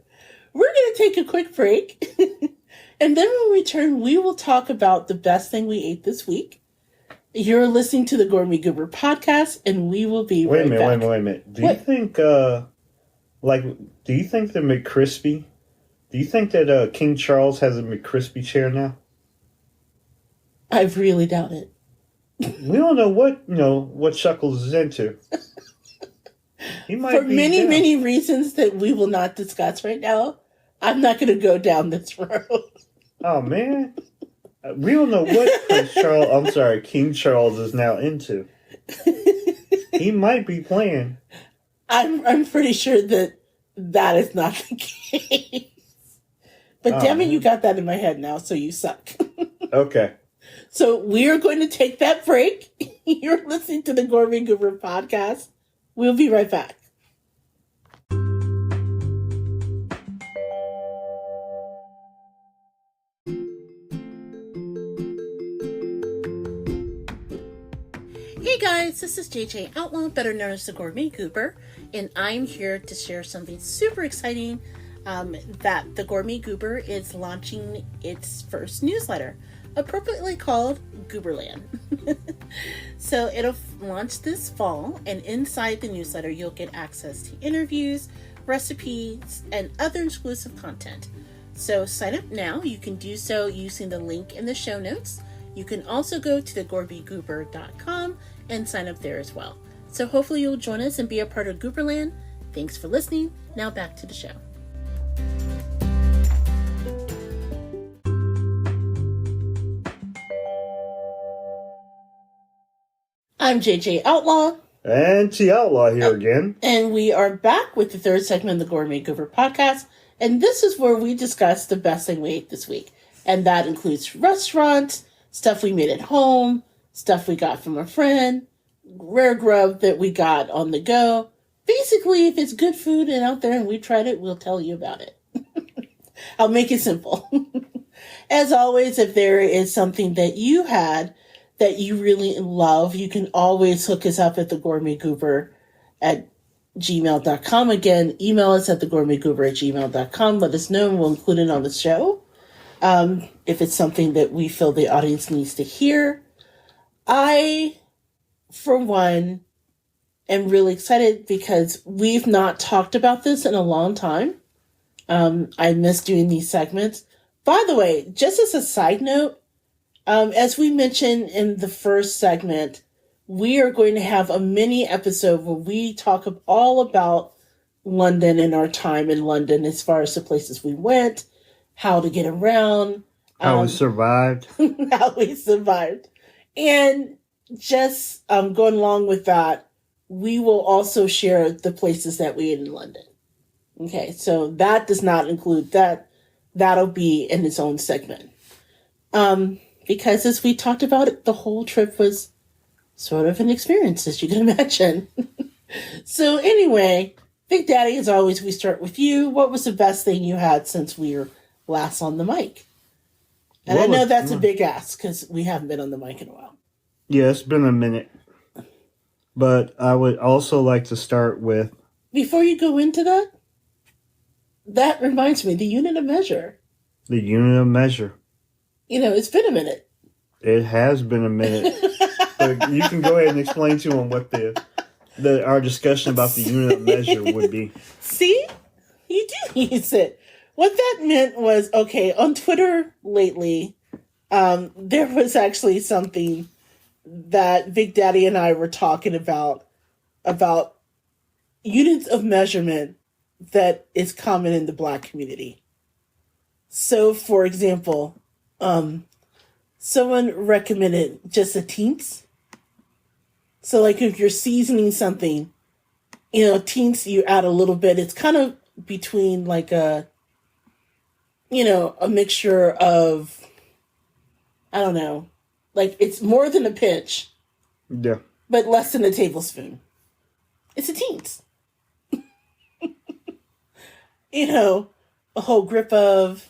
we're going to take a quick break. And then when we return, we will talk about the best thing we ate this week. You're listening to the Gourmet Goober podcast, and we will be right back. Wait a minute. Do you think the McCrispy, do you think that King Charles has a McCrispy chair now? I really doubt it. We don't know what Chuckles is into. He might For many reasons that we will not discuss right now. I'm not going to go down this road. Oh, man. We don't know what King Charles is now into. He might be playing. I'm pretty sure that is not the case. But damn it, you got that in my head now, so you suck. Okay. So we are going to take that break. You're listening to the Gourmet Goober podcast. We'll be right back. Hey guys, this is JJ Outlaw, better known as the Gourmet Goober, and I'm here to share something super exciting that the Gourmet Goober is launching its first newsletter, appropriately called Gooberland. So it'll launch this fall, and inside the newsletter you'll get access to interviews, recipes, and other exclusive content. So sign up now. You can do so using the link in the show notes. You can also go to thegourmetgoober.com and sign up there as well. So hopefully you'll join us and be a part of Gooberland. Thanks for listening. Now back to the show. I'm JJ Outlaw. And T Outlaw here again. And we are back with the third segment of the Gourmet Goober podcast. And this is where we discuss the best thing we ate this week. And that includes restaurants, stuff we made at home, stuff we got from a friend, rare grub that we got on the go. Basically, if it's good food and out there and we tried it, we'll tell you about it. I'll make it simple. As always, if there is something that you had that you really love, you can always hook us up at thegourmetgoober@gmail.com. Again, email us at thegourmetgoober@gmail.com. Let us know and we'll include it on the show. If it's something that we feel the audience needs to hear. I, for one, am really excited because we've not talked about this in a long time. I miss doing these segments. By the way, just as a side note, as we mentioned in the first segment, we are going to have a mini episode where we talk all about London and our time in London as far as the places we went, how to get around. How we survived. How we survived. And just going along with that, we will also share the places that we ate in London. Okay, so that does not include that. That'll be in its own segment. Because as we talked about it, the whole trip was sort of an experience, as you can imagine. So anyway, Big Daddy, as always, we start with you. What was the best thing you had since we were last on the mic? And I know that's a big ask because we haven't been on the mic in a while. Yeah, it's been a minute. But I would also like to start with... Before you go into that, that reminds me, the unit of measure. The unit of measure. You know, it's been a minute. It has been a minute. But you can go ahead and explain to them what our discussion about the unit of measure would be. See? You do use it. What that meant was, okay, on Twitter lately, there was actually something that Big Daddy and I were talking about units of measurement that is common in the Black community. So, for example, someone recommended just a teenth. So, like, if you're seasoning something, you know, teenth, you add a little bit. It's kind of between, like, a mixture of, I don't know, like, it's more than a pinch. Yeah. But less than a tablespoon. It's a teenth. You know, a whole grip of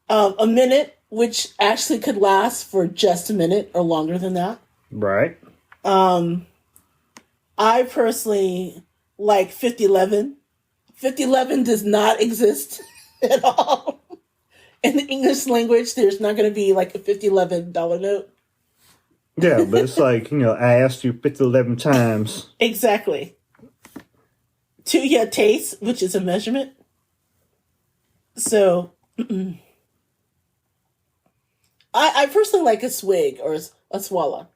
a minute, which actually could last for just a minute or longer than that. Right. I personally like 5011. 5011 does not exist at all. In the English language, there's not going to be like a $5011 note. Yeah, but it's like, I asked you 5011 times. Exactly. To your taste, which is a measurement. So, I personally like a swig or a swallow.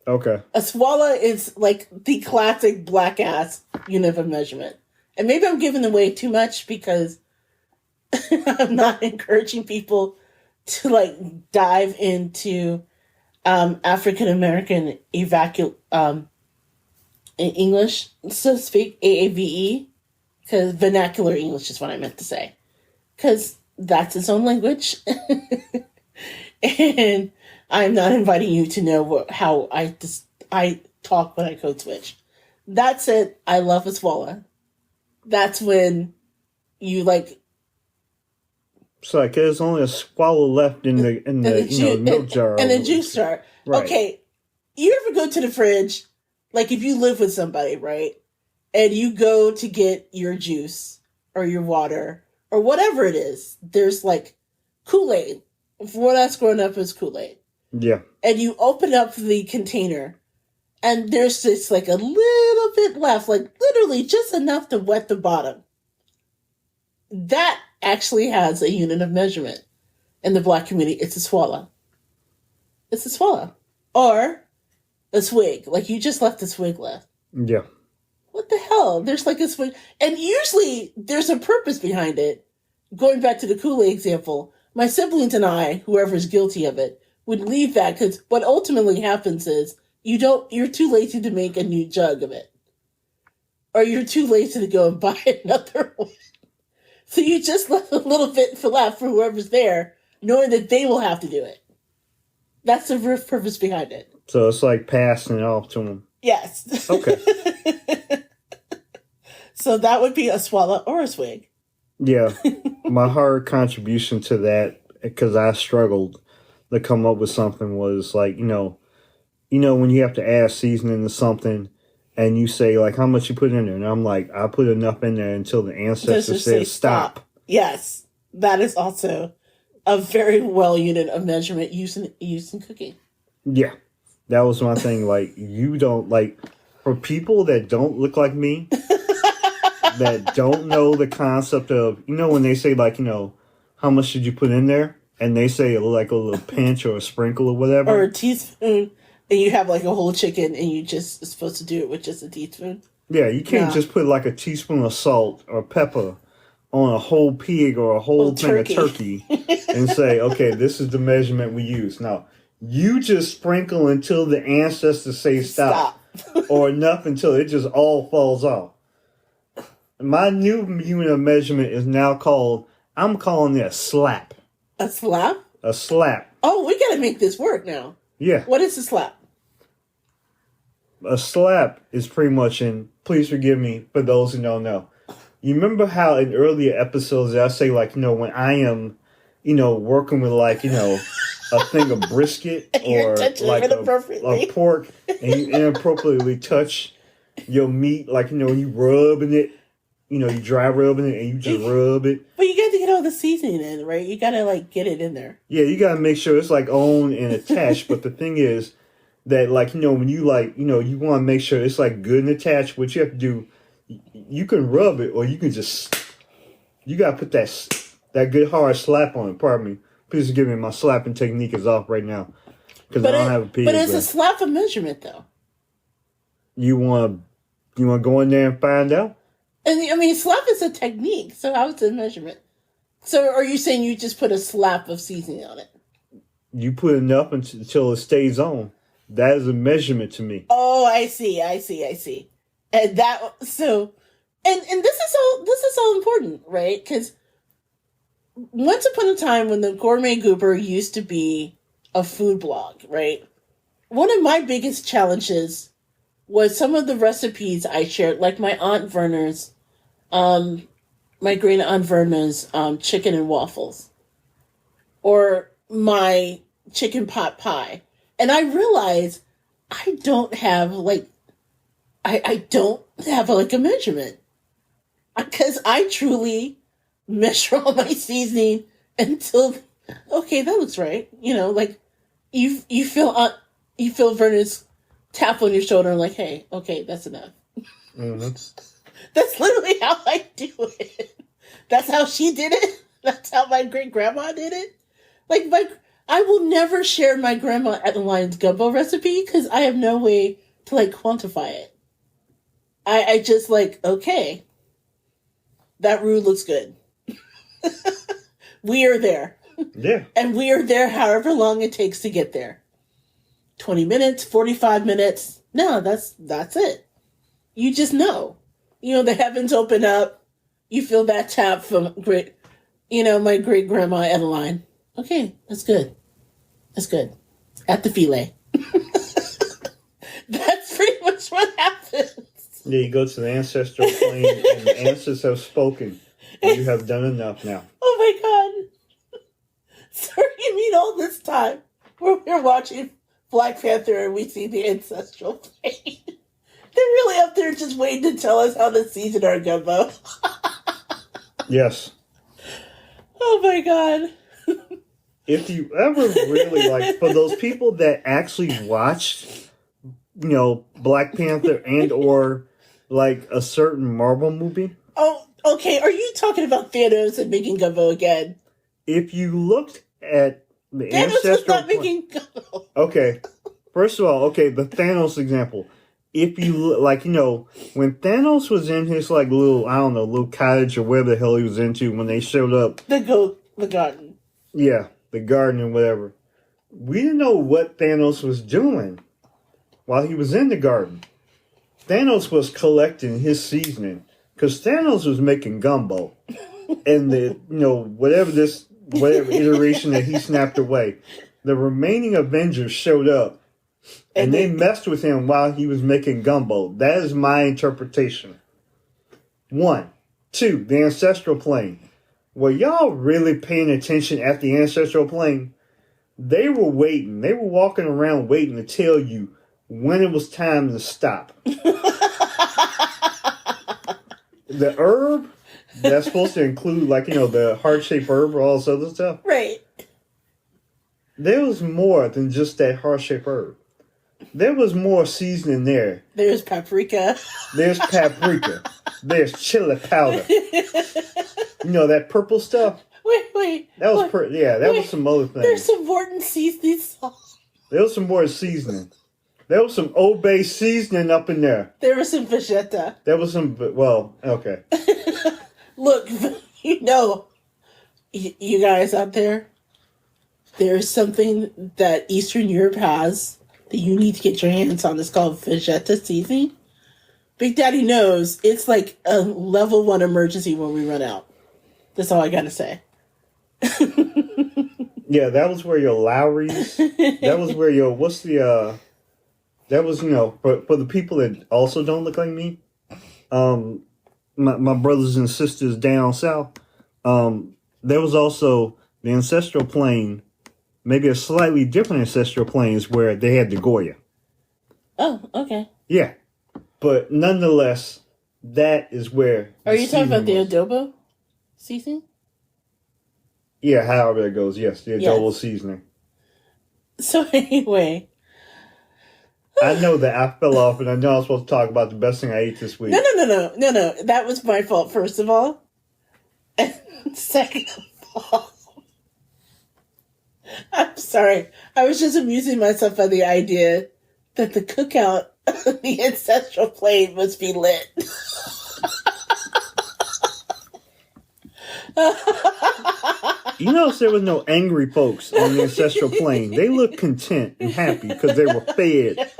Okay. A swallow is like the classic black ass unit of measurement. And maybe I'm giving away too much because I'm not encouraging people to like dive into African American in English, so to speak, AAVE, because vernacular English is what I meant to say, because that's its own language, and I'm not inviting you to know how I talk when I code switch. That's it. I love a swallow. That's when you like. It's like there's only a swallow left in the milk jar. And the juice jar. Right. Okay. You ever go to the fridge, like if you live with somebody, right? And you go to get your juice or your water or whatever it is. There's like Kool-Aid. When I was growing up, it was Kool-Aid. Yeah. And you open up the container and there's just like a little bit left, like literally just enough to wet the bottom. That actually has a unit of measurement in the Black community. It's a swallow. It's a swallow. Or a swig. Like you just left a swig left. Yeah. What the hell? There's like a swig. And usually there's a purpose behind it. Going back to the Kool-Aid example, my siblings and I, whoever's guilty of it, would leave that because what ultimately happens is you're too lazy to make a new jug of it. Or you're too lazy to go and buy another one. So you just left a little bit for left for whoever's there, knowing that they will have to do it. That's the real purpose behind it. So it's like passing it off to him. Yes. Okay. So that would be a swallow or a swig. Yeah. My hard contribution to that, because I struggled to come up with something, was like, when you have to add seasoning to something and you say, like, how much you put in there? And I'm like, I put enough in there until the ancestor says stop. Yes. That is also a very well unit of measurement used in cooking. Yeah. That was my thing. Like, you don't, like, for people that don't look like me, that don't know the concept of, when they say, like, how much did you put in there? And they say, like, a little pinch or a sprinkle or whatever. Or a teaspoon, and you have, like, a whole chicken, and you just are supposed to do it with just a teaspoon. Yeah, you can't just put, like, a teaspoon of salt or pepper on a whole pig or a whole thing of turkey and say, okay, this is the measurement we use. Now, you just sprinkle until the ancestors say stop. Or enough until it just all falls off. My new unit of measurement is now I'm calling it a slap. A slap? A slap. Oh, we gotta make this work now. Yeah. What is a slap? A slap is pretty much, and please forgive me for those who don't know. You remember how in earlier episodes I say, like, when I am, working with, like, a thing of brisket or like a pork, and you inappropriately touch your meat, like, you rubbing it, you dry rubbing it, and you just rub it. But you got to get all the seasoning in, right? You got to, like, get it in there. Yeah, you got to make sure it's, like, on and attached. But the thing is that, like, when you, like, you want to make sure it's, like, good and attached. What you have to do, you can rub it, or you can just, you got to put that good hard slap on it. Pardon me. Please forgive me, my slapping technique is off right now. Because I don't have a pig. But it's a slap of measurement, though. You want to go in there and find out? And I mean, slap is a technique, so how is the measurement? So are you saying you just put a slap of seasoning on it? You put enough until it stays on. That is a measurement to me. Oh, I see. And that, so, and this is all important, right? Because once upon a time when the Gourmet Goober used to be a food blog, right? One of my biggest challenges was some of the recipes I shared, like my Aunt Verna's, my great Aunt Verna's chicken and waffles, or my chicken pot pie. And I realized I don't have, like, I don't have, like, a measurement. Because I truly measure all my seasoning until, okay, that looks right. Like, you feel Verna's tap on your shoulder and like, hey, okay, that's enough. Mm-hmm. That's literally how I do it. That's how she did it. That's how my great grandma did it. Like, I will never share my grandma Adeline's gumbo recipe because I have no way to, like, quantify it. I just, like, okay, that roux looks good. We are there. Yeah. And we are there however long it takes to get there. 20 minutes, 45 minutes. No, that's it. You just know. The heavens open up. You feel that tap from my great grandma Adeline. Okay, that's good. That's good. At the filet. That's pretty much what happens. Yeah, you go to the ancestral plane and the ancestors have spoken. And you have done enough now. Oh my God. So you mean all this time we're watching Black Panther and we see the ancestral plane? They're really up there just waiting to tell us how to season our gumbo. Yes. Oh my God. If you ever really, like, for those people that actually watched, Black Panther and or, like, a certain Marvel movie. Oh, okay. Are you talking about Thanos and making gumbo again? If you looked at the Thanos ancestral was not making gumbo. Okay. First of all, the Thanos example. If you look, like, when Thanos was in his, like, little cottage or whatever the hell he was into when they showed up. The garden. Yeah, the garden and whatever. We didn't know what Thanos was doing while he was in the garden. Thanos was collecting his seasoning because Thanos was making gumbo. And whatever iteration that he snapped away, the remaining Avengers showed up And they messed with him while he was making gumbo. That is my interpretation. 1. 2, the ancestral plane. Were y'all really paying attention at the ancestral plane? They were waiting. They were walking around waiting to tell you when it was time to stop. The herb, that's supposed to include, like, the heart-shaped herb or all this other stuff. Right. There was more than just that heart-shaped herb. There was more seasoning there. There's paprika. There's paprika. There's chili powder. That purple stuff. Wait. That was that was some other thing. There's some Morton seasoning sauce. There was some more seasoning. There was some Old Bay seasoning up in there. There was some vegeta. There was some, okay. Look, you guys out there, there's something that Eastern Europe has that you need to get your hands on. It's called vegeta seasoning. Big Daddy knows it's like a level 1 emergency when we run out. That's all I gotta say. Yeah, that was where your Lowry's, that was where your, that was, for the people that also don't look like me, my brothers and sisters down south, there was also the ancestral plane, maybe a slightly different ancestral planes where they had the Goya. Oh, okay. Yeah. But nonetheless, that is where... Are you talking about the adobo seasoning? Yeah, however it goes, yes, the adobo seasoning. So anyway... I know that I fell off, and I know I was supposed to talk about the best thing I ate this week. No. That was my fault, first of all. And second of all... I'm sorry. I was just amusing myself by the idea that the cookout of the ancestral plane must be lit. You notice there was no angry folks on the ancestral plane. They looked content and happy because they were fed.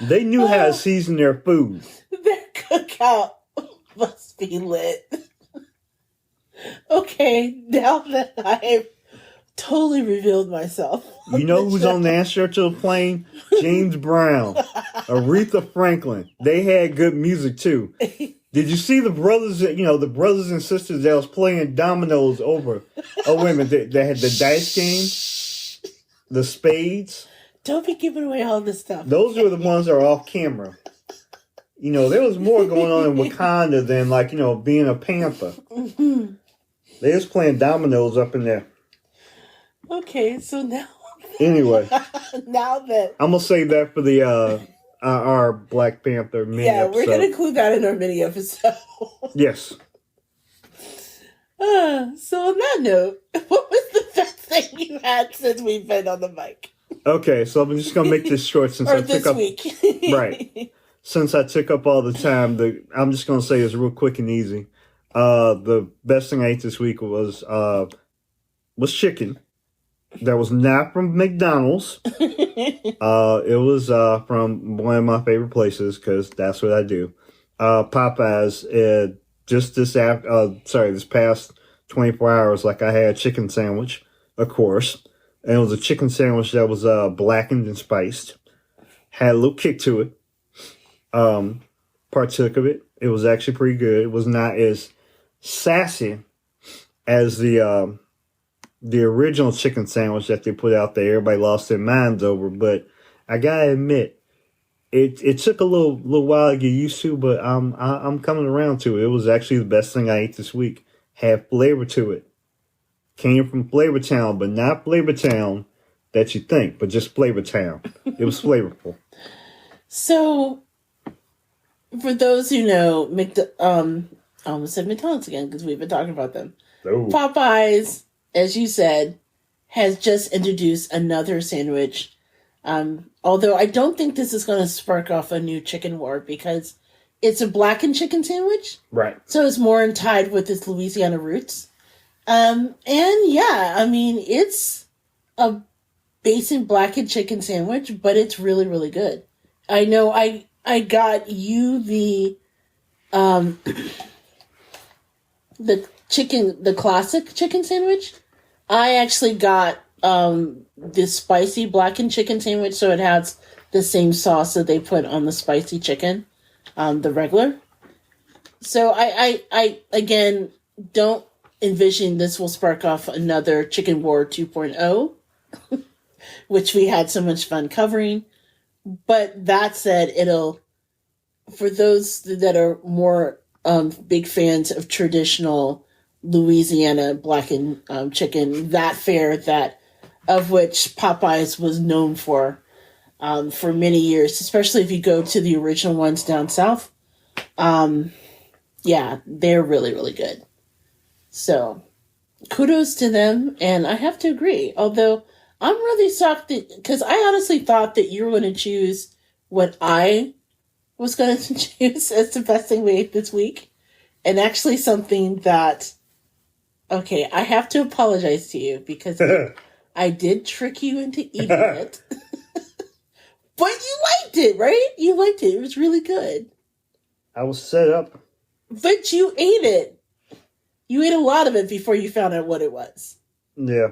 They knew how to season their food. Their cookout must be lit. Okay, now that I've totally revealed myself. You know who's on the ancestral plane? James Brown, Aretha Franklin. They had good music too. Did you see the brothers, the brothers and sisters that was playing dominoes over? Oh, wait a minute. They had the dice game, the spades. Don't be giving away all this stuff. Those were the ones that are off camera. There was more going on in Wakanda than, being a panther. Mm-hmm. They was playing dominoes up in there. Okay, so now... Anyway. Now that... I'm going to save that for the... our Black Panther mini episode. We're going to include that in our mini episode. Yes. So on that note, what was the best thing you had since we've been on the mic? Okay, so I'm just going to make this short since I took up... week. Right. Since I took up all the time, I'm just going to say it's real quick and easy. The best thing I ate this week was chicken. That was not from McDonald's. It was from one of my favorite places because that's what I do. Popeyes. Just this past 24 hours, I had a chicken sandwich, of course, and it was a chicken sandwich that was blackened and spiced. Had a little kick to it. Partook of it. It was actually pretty good. It was not as sassy as the original chicken sandwich that they put out there. Everybody lost their minds over, but I gotta admit, it took a little while to get used to, but I'm coming around to it. It was actually the best thing I ate this week. Had flavor to it. Came from Flavor Town, but not Flavor Town that you think, but just Flavor Town. It was flavorful. So, for those who know, I almost said McDonald's again because we've been talking about them. Oh. Popeyes, as you said, has just introduced another sandwich. Although I don't think this is going to spark off a new chicken war because it's a blackened chicken sandwich. Right. So it's more in tied with its Louisiana roots. And yeah, I mean, it's a basic blackened chicken sandwich, but it's really, really good. I know I got you the classic chicken sandwich. I actually got the spicy blackened chicken sandwich, so it has the same sauce that they put on the spicy chicken, the regular. So I again don't envision this will spark off another Chicken War 2.0, which we had so much fun covering. But that said, it'll, for those that are more big fans of traditional Louisiana blackened chicken, that fare that of which Popeyes was known for many years, especially if you go to the original ones down south. Yeah, they're really, really good. So kudos to them. And I have to agree, although I'm really shocked because I honestly thought that you were going to choose what I was going to choose as the best thing we ate this week. And actually something that, okay, I have to apologize to you because I did trick you into eating it. But you liked it, right? You liked it. It was really good. I was set up. But you ate it. You ate a lot of it before you found out what it was. Yeah.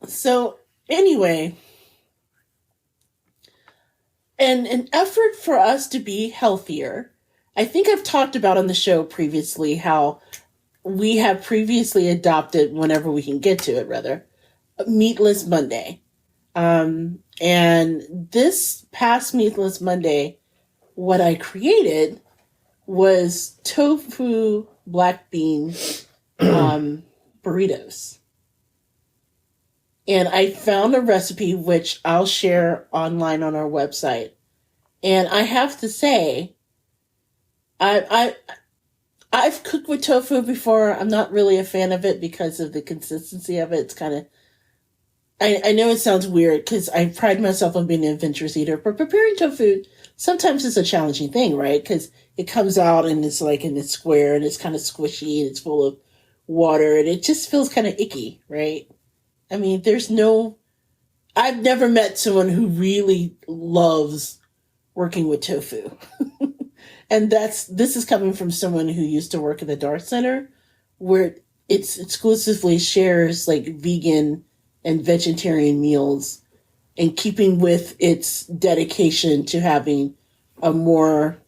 So, anyway, and an effort for us to be healthier. I think I've talked about on the show previously how we have previously adopted, whenever we can get to it, rather, Meatless Monday. And this past Meatless Monday, what I created was tofu black bean burritos. And I found a recipe which I'll share online on our website. And I have to say, I've cooked with tofu before. I'm not really a fan of it because of the consistency of it. It's kind of, I know it sounds weird because I pride myself on being an adventurous eater, but preparing tofu sometimes is a challenging thing, right? Because it comes out and it's like in this square and it's kind of squishy and it's full of water and it just feels kind of icky, right? I mean, I've never met someone who really loves working with tofu. And this is coming from someone who used to work at the Dark Center, where it's exclusively shares like vegan and vegetarian meals and keeping with its dedication to having a more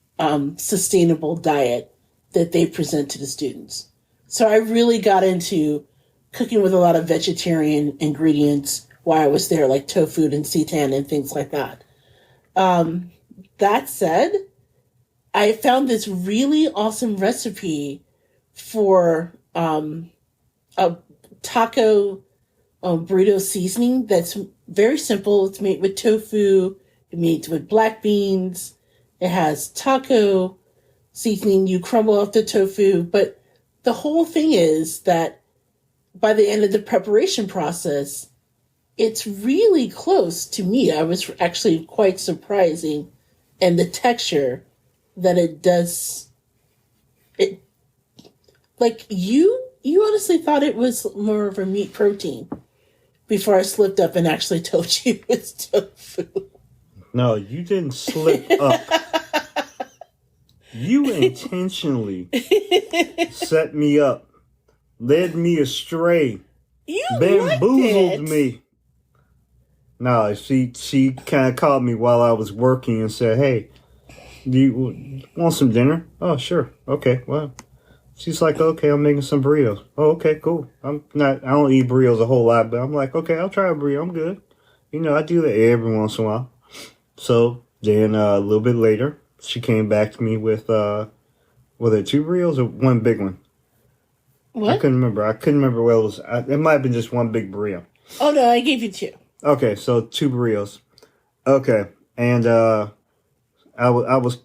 sustainable diet that they present to the students. So I really got into cooking with a lot of vegetarian ingredients while I was there, like tofu and seitan and things like that. That said, I found this really awesome recipe for a taco burrito seasoning that's very simple. It's made with tofu. It's made with black beans. It has taco seasoning. You crumble up the tofu. But the whole thing is that by the end of the preparation process, it's really close to meat. I was actually quite surprising. And the texture that it does, it, like you honestly thought it was more of a meat protein before I slipped up and actually told you it's tofu. No, you didn't slip up. You intentionally set me up, led me astray, You bamboozled me. No, she kind of called me while I was working and said, "Hey, do you want some dinner?" "Oh, sure. Okay, well." She's like, "Okay, I'm making some burritos." "Oh, okay, cool. I don't eat burritos a whole lot, but I'm like, okay, I'll try a burrito. I'm good. I do that every once in a while. So then a little bit later, she came back to me with, were there 2 burritos or one big one? What? I couldn't remember what it was. It might have been just one big burrito. Oh, no, I gave you 2. Okay, so 2 burritos. Okay, and I wasn't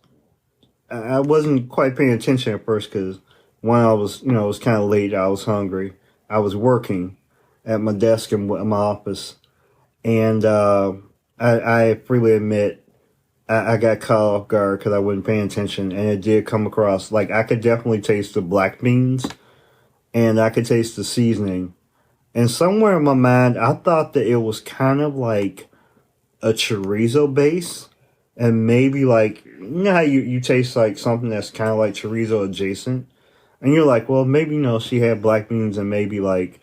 quite paying attention at first because one, I was, it was kind of late. I was hungry. I was working at my desk in my office, and I freely admit I got caught off guard because I wasn't paying attention, and it did come across like I could definitely taste the black beans, and I could taste the seasoning. And somewhere in my mind, I thought that it was kind of like a chorizo base. And maybe like, how you taste like something that's kind of like chorizo adjacent. And you're like, well, maybe, she had black beans and maybe like,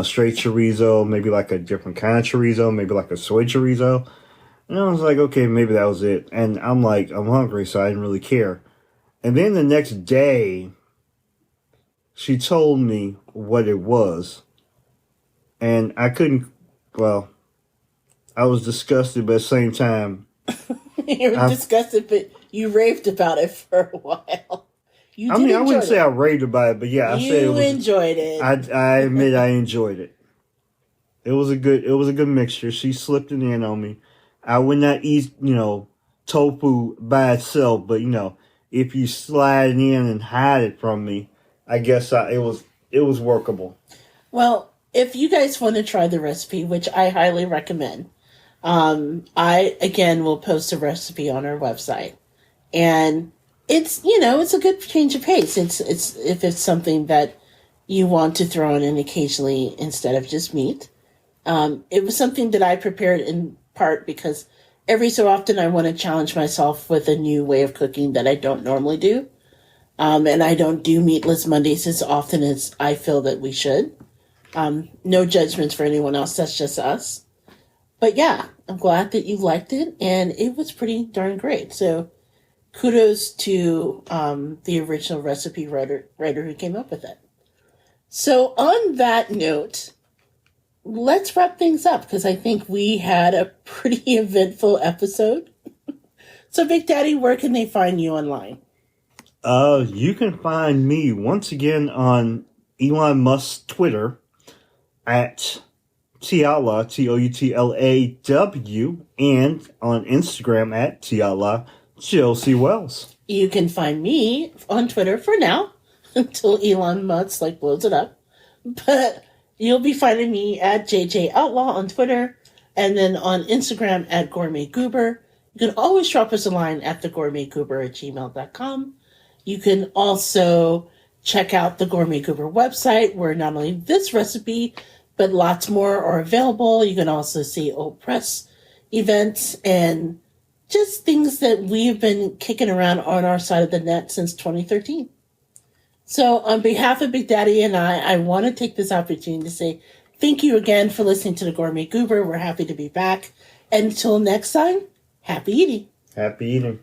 straight chorizo, maybe like a different kind of chorizo, maybe like a soy chorizo. And I was like, okay, maybe that was it. And I'm like, I'm hungry, so I didn't really care. And then the next day, she told me what it was. And I couldn't, well, I was disgusted, but at the same time, You were disgusted, but you raved about it for a while. I mean, I wouldn't say I raved about it, but yeah, I said it was. You enjoyed it. I admit I enjoyed it. It was a good mixture. She slipped it in on me. I would not eat, tofu by itself, but if you slide it in and hide it from me, I guess it was workable. Well, if you guys want to try the recipe, which I highly recommend, I again will post a recipe on our website, and it's a good change of pace. It's if it's something that you want to throw in occasionally instead of just meat. It was something that I prepared in part because every so often I want to challenge myself with a new way of cooking that I don't normally do. And I don't do Meatless Mondays as often as I feel that we should. No judgments for anyone else. That's just us. But yeah, I'm glad that you liked it, and it was pretty darn great. So kudos to the original recipe writer who came up with it. So on that note, let's wrap things up because I think we had a pretty eventful episode. So Big Daddy, where can they find you online? You can find me once again on Elon Musk's Twitter at Tiala, Toutlaw, and on Instagram at Tiala Chelsea Wells. You can find me on Twitter for now until Elon Musk blows it up. But you'll be finding me at JJ Outlaw on Twitter and then on Instagram at Gourmet Goober. You can always drop us a line at thegourmetgoober@gmail.com. You can also check out the Gourmet Goober website where not only this recipe, but lots more are available. You can also see old press events and just things that we've been kicking around on our side of the net since 2013. So on behalf of Big Daddy and I want to take this opportunity to say thank you again for listening to the Gourmet Goober. We're happy to be back. And until next time, happy eating. Happy eating.